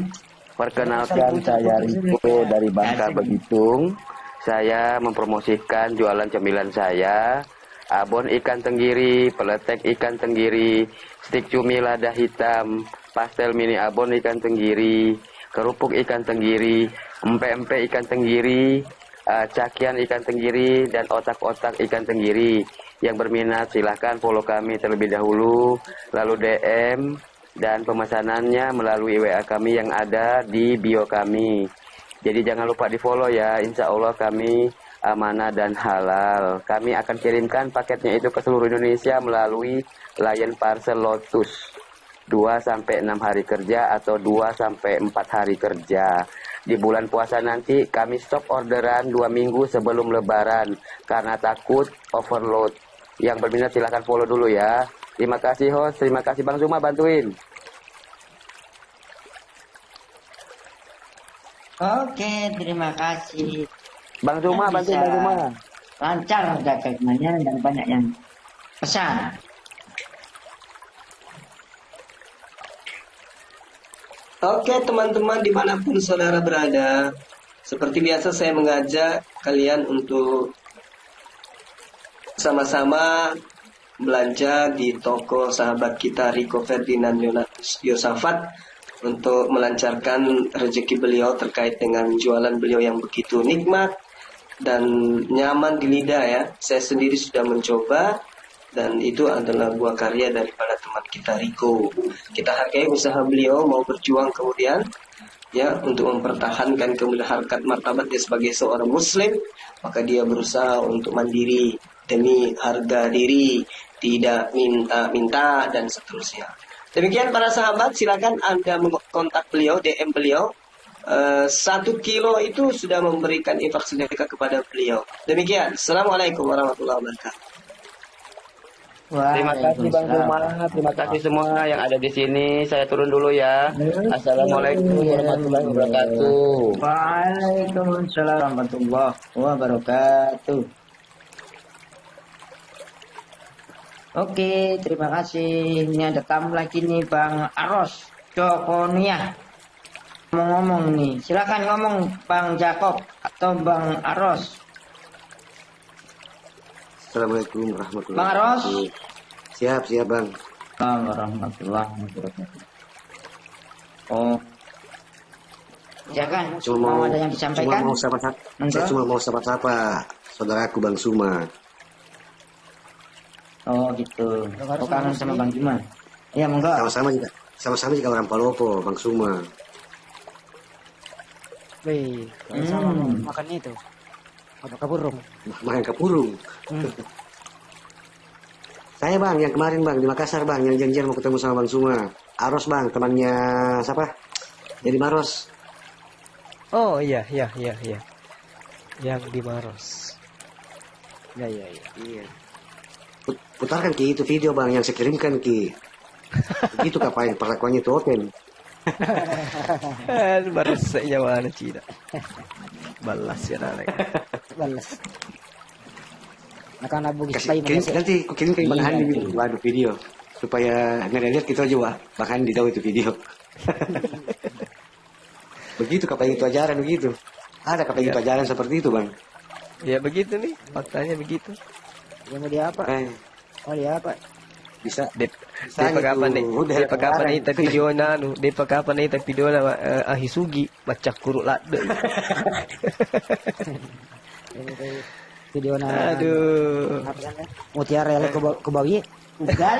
Perkenalkan saya Riko dari Bangka Belitung. Saya mempromosikan jualan cemilan saya. Abon ikan tenggiri, peletek ikan tenggiri, stik cumi lada hitam, pastel mini abon ikan tenggiri, kerupuk ikan tenggiri, empe-empe ikan tenggiri, cakian ikan tenggiri, dan otak-otak ikan tenggiri. Yang berminat silahkan follow kami terlebih dahulu, lalu DM, dan pemesanannya melalui WA kami yang ada di bio kami. Jadi jangan lupa di follow ya, insya Allah kami amanah dan halal. Kami akan kirimkan paketnya itu ke seluruh Indonesia melalui Lion Parcel Lotus. 2-6 hari kerja atau 2-4 hari kerja. Di bulan puasa nanti kami stop orderan 2 minggu sebelum lebaran karena takut overload. Yang berminat silahkan follow dulu ya. Terima kasih host, terima kasih Bang Zuma bantuin. Oke, terima kasih. Bang Zuma bantuin Bang Zuma. Lancar dagangannya dan banyak yang pesan. Oke teman-teman dimanapun saudara berada, seperti biasa saya mengajak kalian untuk sama-sama belanja di toko sahabat kita Riko Ferdinand Yosafat untuk melancarkan rezeki beliau terkait dengan jualan beliau yang begitu nikmat dan nyaman di lidah ya. Saya sendiri sudah mencoba dan itu adalah buah karya daripada teman kita Riko. Kita hargai usaha beliau mau berjuang kemudian ya untuk mempertahankan kemudian harkat martabatnya sebagai seorang muslim, maka dia berusaha untuk mandiri demi harga diri, tidak minta-minta dan seterusnya. Demikian para sahabat, silakan Anda kontak beliau, DM beliau. 1 kilo itu sudah memberikan infak sedekah kepada beliau. Demikian. Assalamualaikum warahmatullahi wabarakatuh. Terima kasih Bang Zuma, terima kasih semua yang ada di sini. Saya turun dulu ya. Assalamualaikum warahmatullahi wabarakatuh. Waalaikumsalam warahmatullahi wabarakatuh. Oke, terima kasih. Ini ada tamu lagi nih Bang Aros Jokonia. Ngomong nih, silakan ngomong Bang Jakob atau Bang Aros. Assalamualaikum warahmatullahi Bang Aros. Siap Bang. Warahmatullahi wabarakatuh. Oh, silakan. Mau ada yang disampaikan? Saya cuma mau sapa-sapa saudaraku Bang Zuma. Oh gitu. Harus Oh, kangen manusia. sama Bang Juma. Iya monggo. Sama-sama juga orang Palopo, Bang Suma. Wih, kalau sama mau makan itu. Apa burung? Makan kapurung. Saya bang, yang kemarin bang di Makassar bang, yang janjian mau ketemu sama Bang Suma. Aros bang, temannya siapa? Jadi Maros. Oh iya. Yang di Maros. Ya. Iya. Putarkan Ki itu video bang yang saya kirimkan Ki. Begitu kapain perlakuannya itu open. Maros saya mana Cina. Balas ya anak. Balas. Akan abu Kasih, nanti aku kirim ke Bang Handi gitu, waduh video supaya ngeliat kita juga Bang Handi tahu itu video. Begitu kapan itu ajaran begitu. Ada kapan itu ajaran seperti itu bang. Ya begitu nih, faktanya begitu. Ya mau dia apa? Oh dia apa? Bisa. Dep kapan nih? Dep kapan nih tapi video nanu? Dep kapan nih tapi video na ahisugi baca kuruk lade. Video na. Aduh. Mutiara yang ke bawi. Ugal.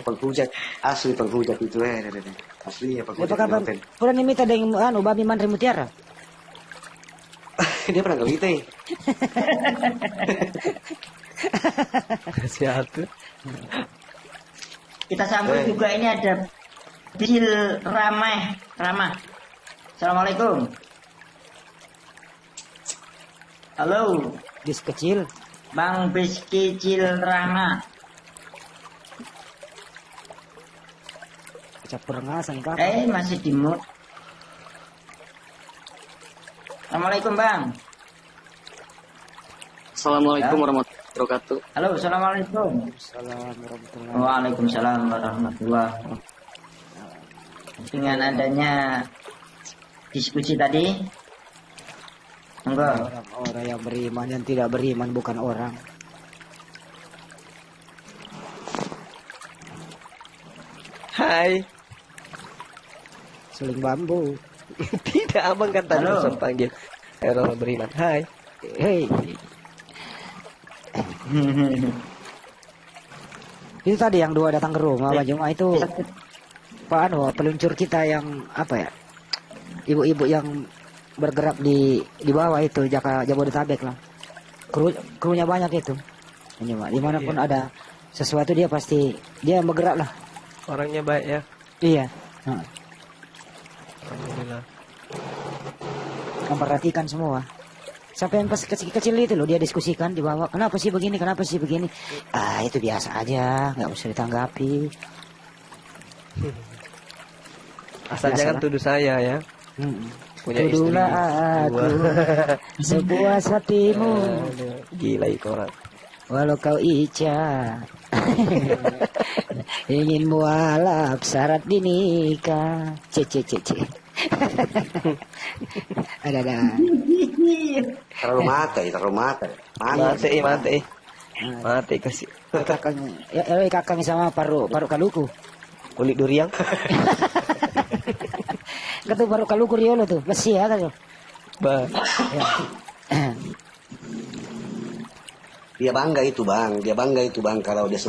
Penghujat asli penghujat itu asli ya Apa penghujat. kapan? Pernah nimita dengan babi mandri mutiara. Dia pernah nggak gitu Siapa? Kita sambut juga ini ada Bil Ramah. Assalamualaikum. Halo, Bis kecil. Bang Biski Cilrama. Campur ngasan kak. Masih di mood. Assalamualaikum Bang. Assalamualaikum warahmatullahi wabarakatuh. Halo, assalamualaikum. Assalamualaikum. Waalaikumsalam warahmatullahi wabarakatuh. Dengan adanya diskusi tadi, enggak. Orang yang beriman yang tidak beriman bukan orang. Hai. Seling bambu. Tidak, abang kan tadi Halo. langsung panggil. Orang beriman. Hai. Hei. Itu tadi yang dua datang ke rumah Bang Juma itu Pak peluncur kita yang apa ya? Ibu-ibu yang bergerak di bawah itu Jabodetabek lah. Krunya banyak itu. Dimanapun ada sesuatu dia pasti dia bergerak lah. Orangnya baik ya. Iya. Alhamdulillah. Memperhatikan semua. Sampai yang pas kecil-kecil itu loh dia diskusikan di bawah. Kenapa sih begini? Itu biasa aja, nggak usah ditanggapi. Asal Biasa jangan lah. tuduh saya ya. Punya istri Tuduhlah aku sepuas hatimu. Gila itu orang. Walau kau Ica ingin mualaf syarat dinikah. C. Ada. Terlalu mata. Mati kasih. Kakaknya sama paru kaluku. Kulit durian. Kata paru kaluku riolo tuh. Besi ya kan. Dia bangga itu bang kalau dia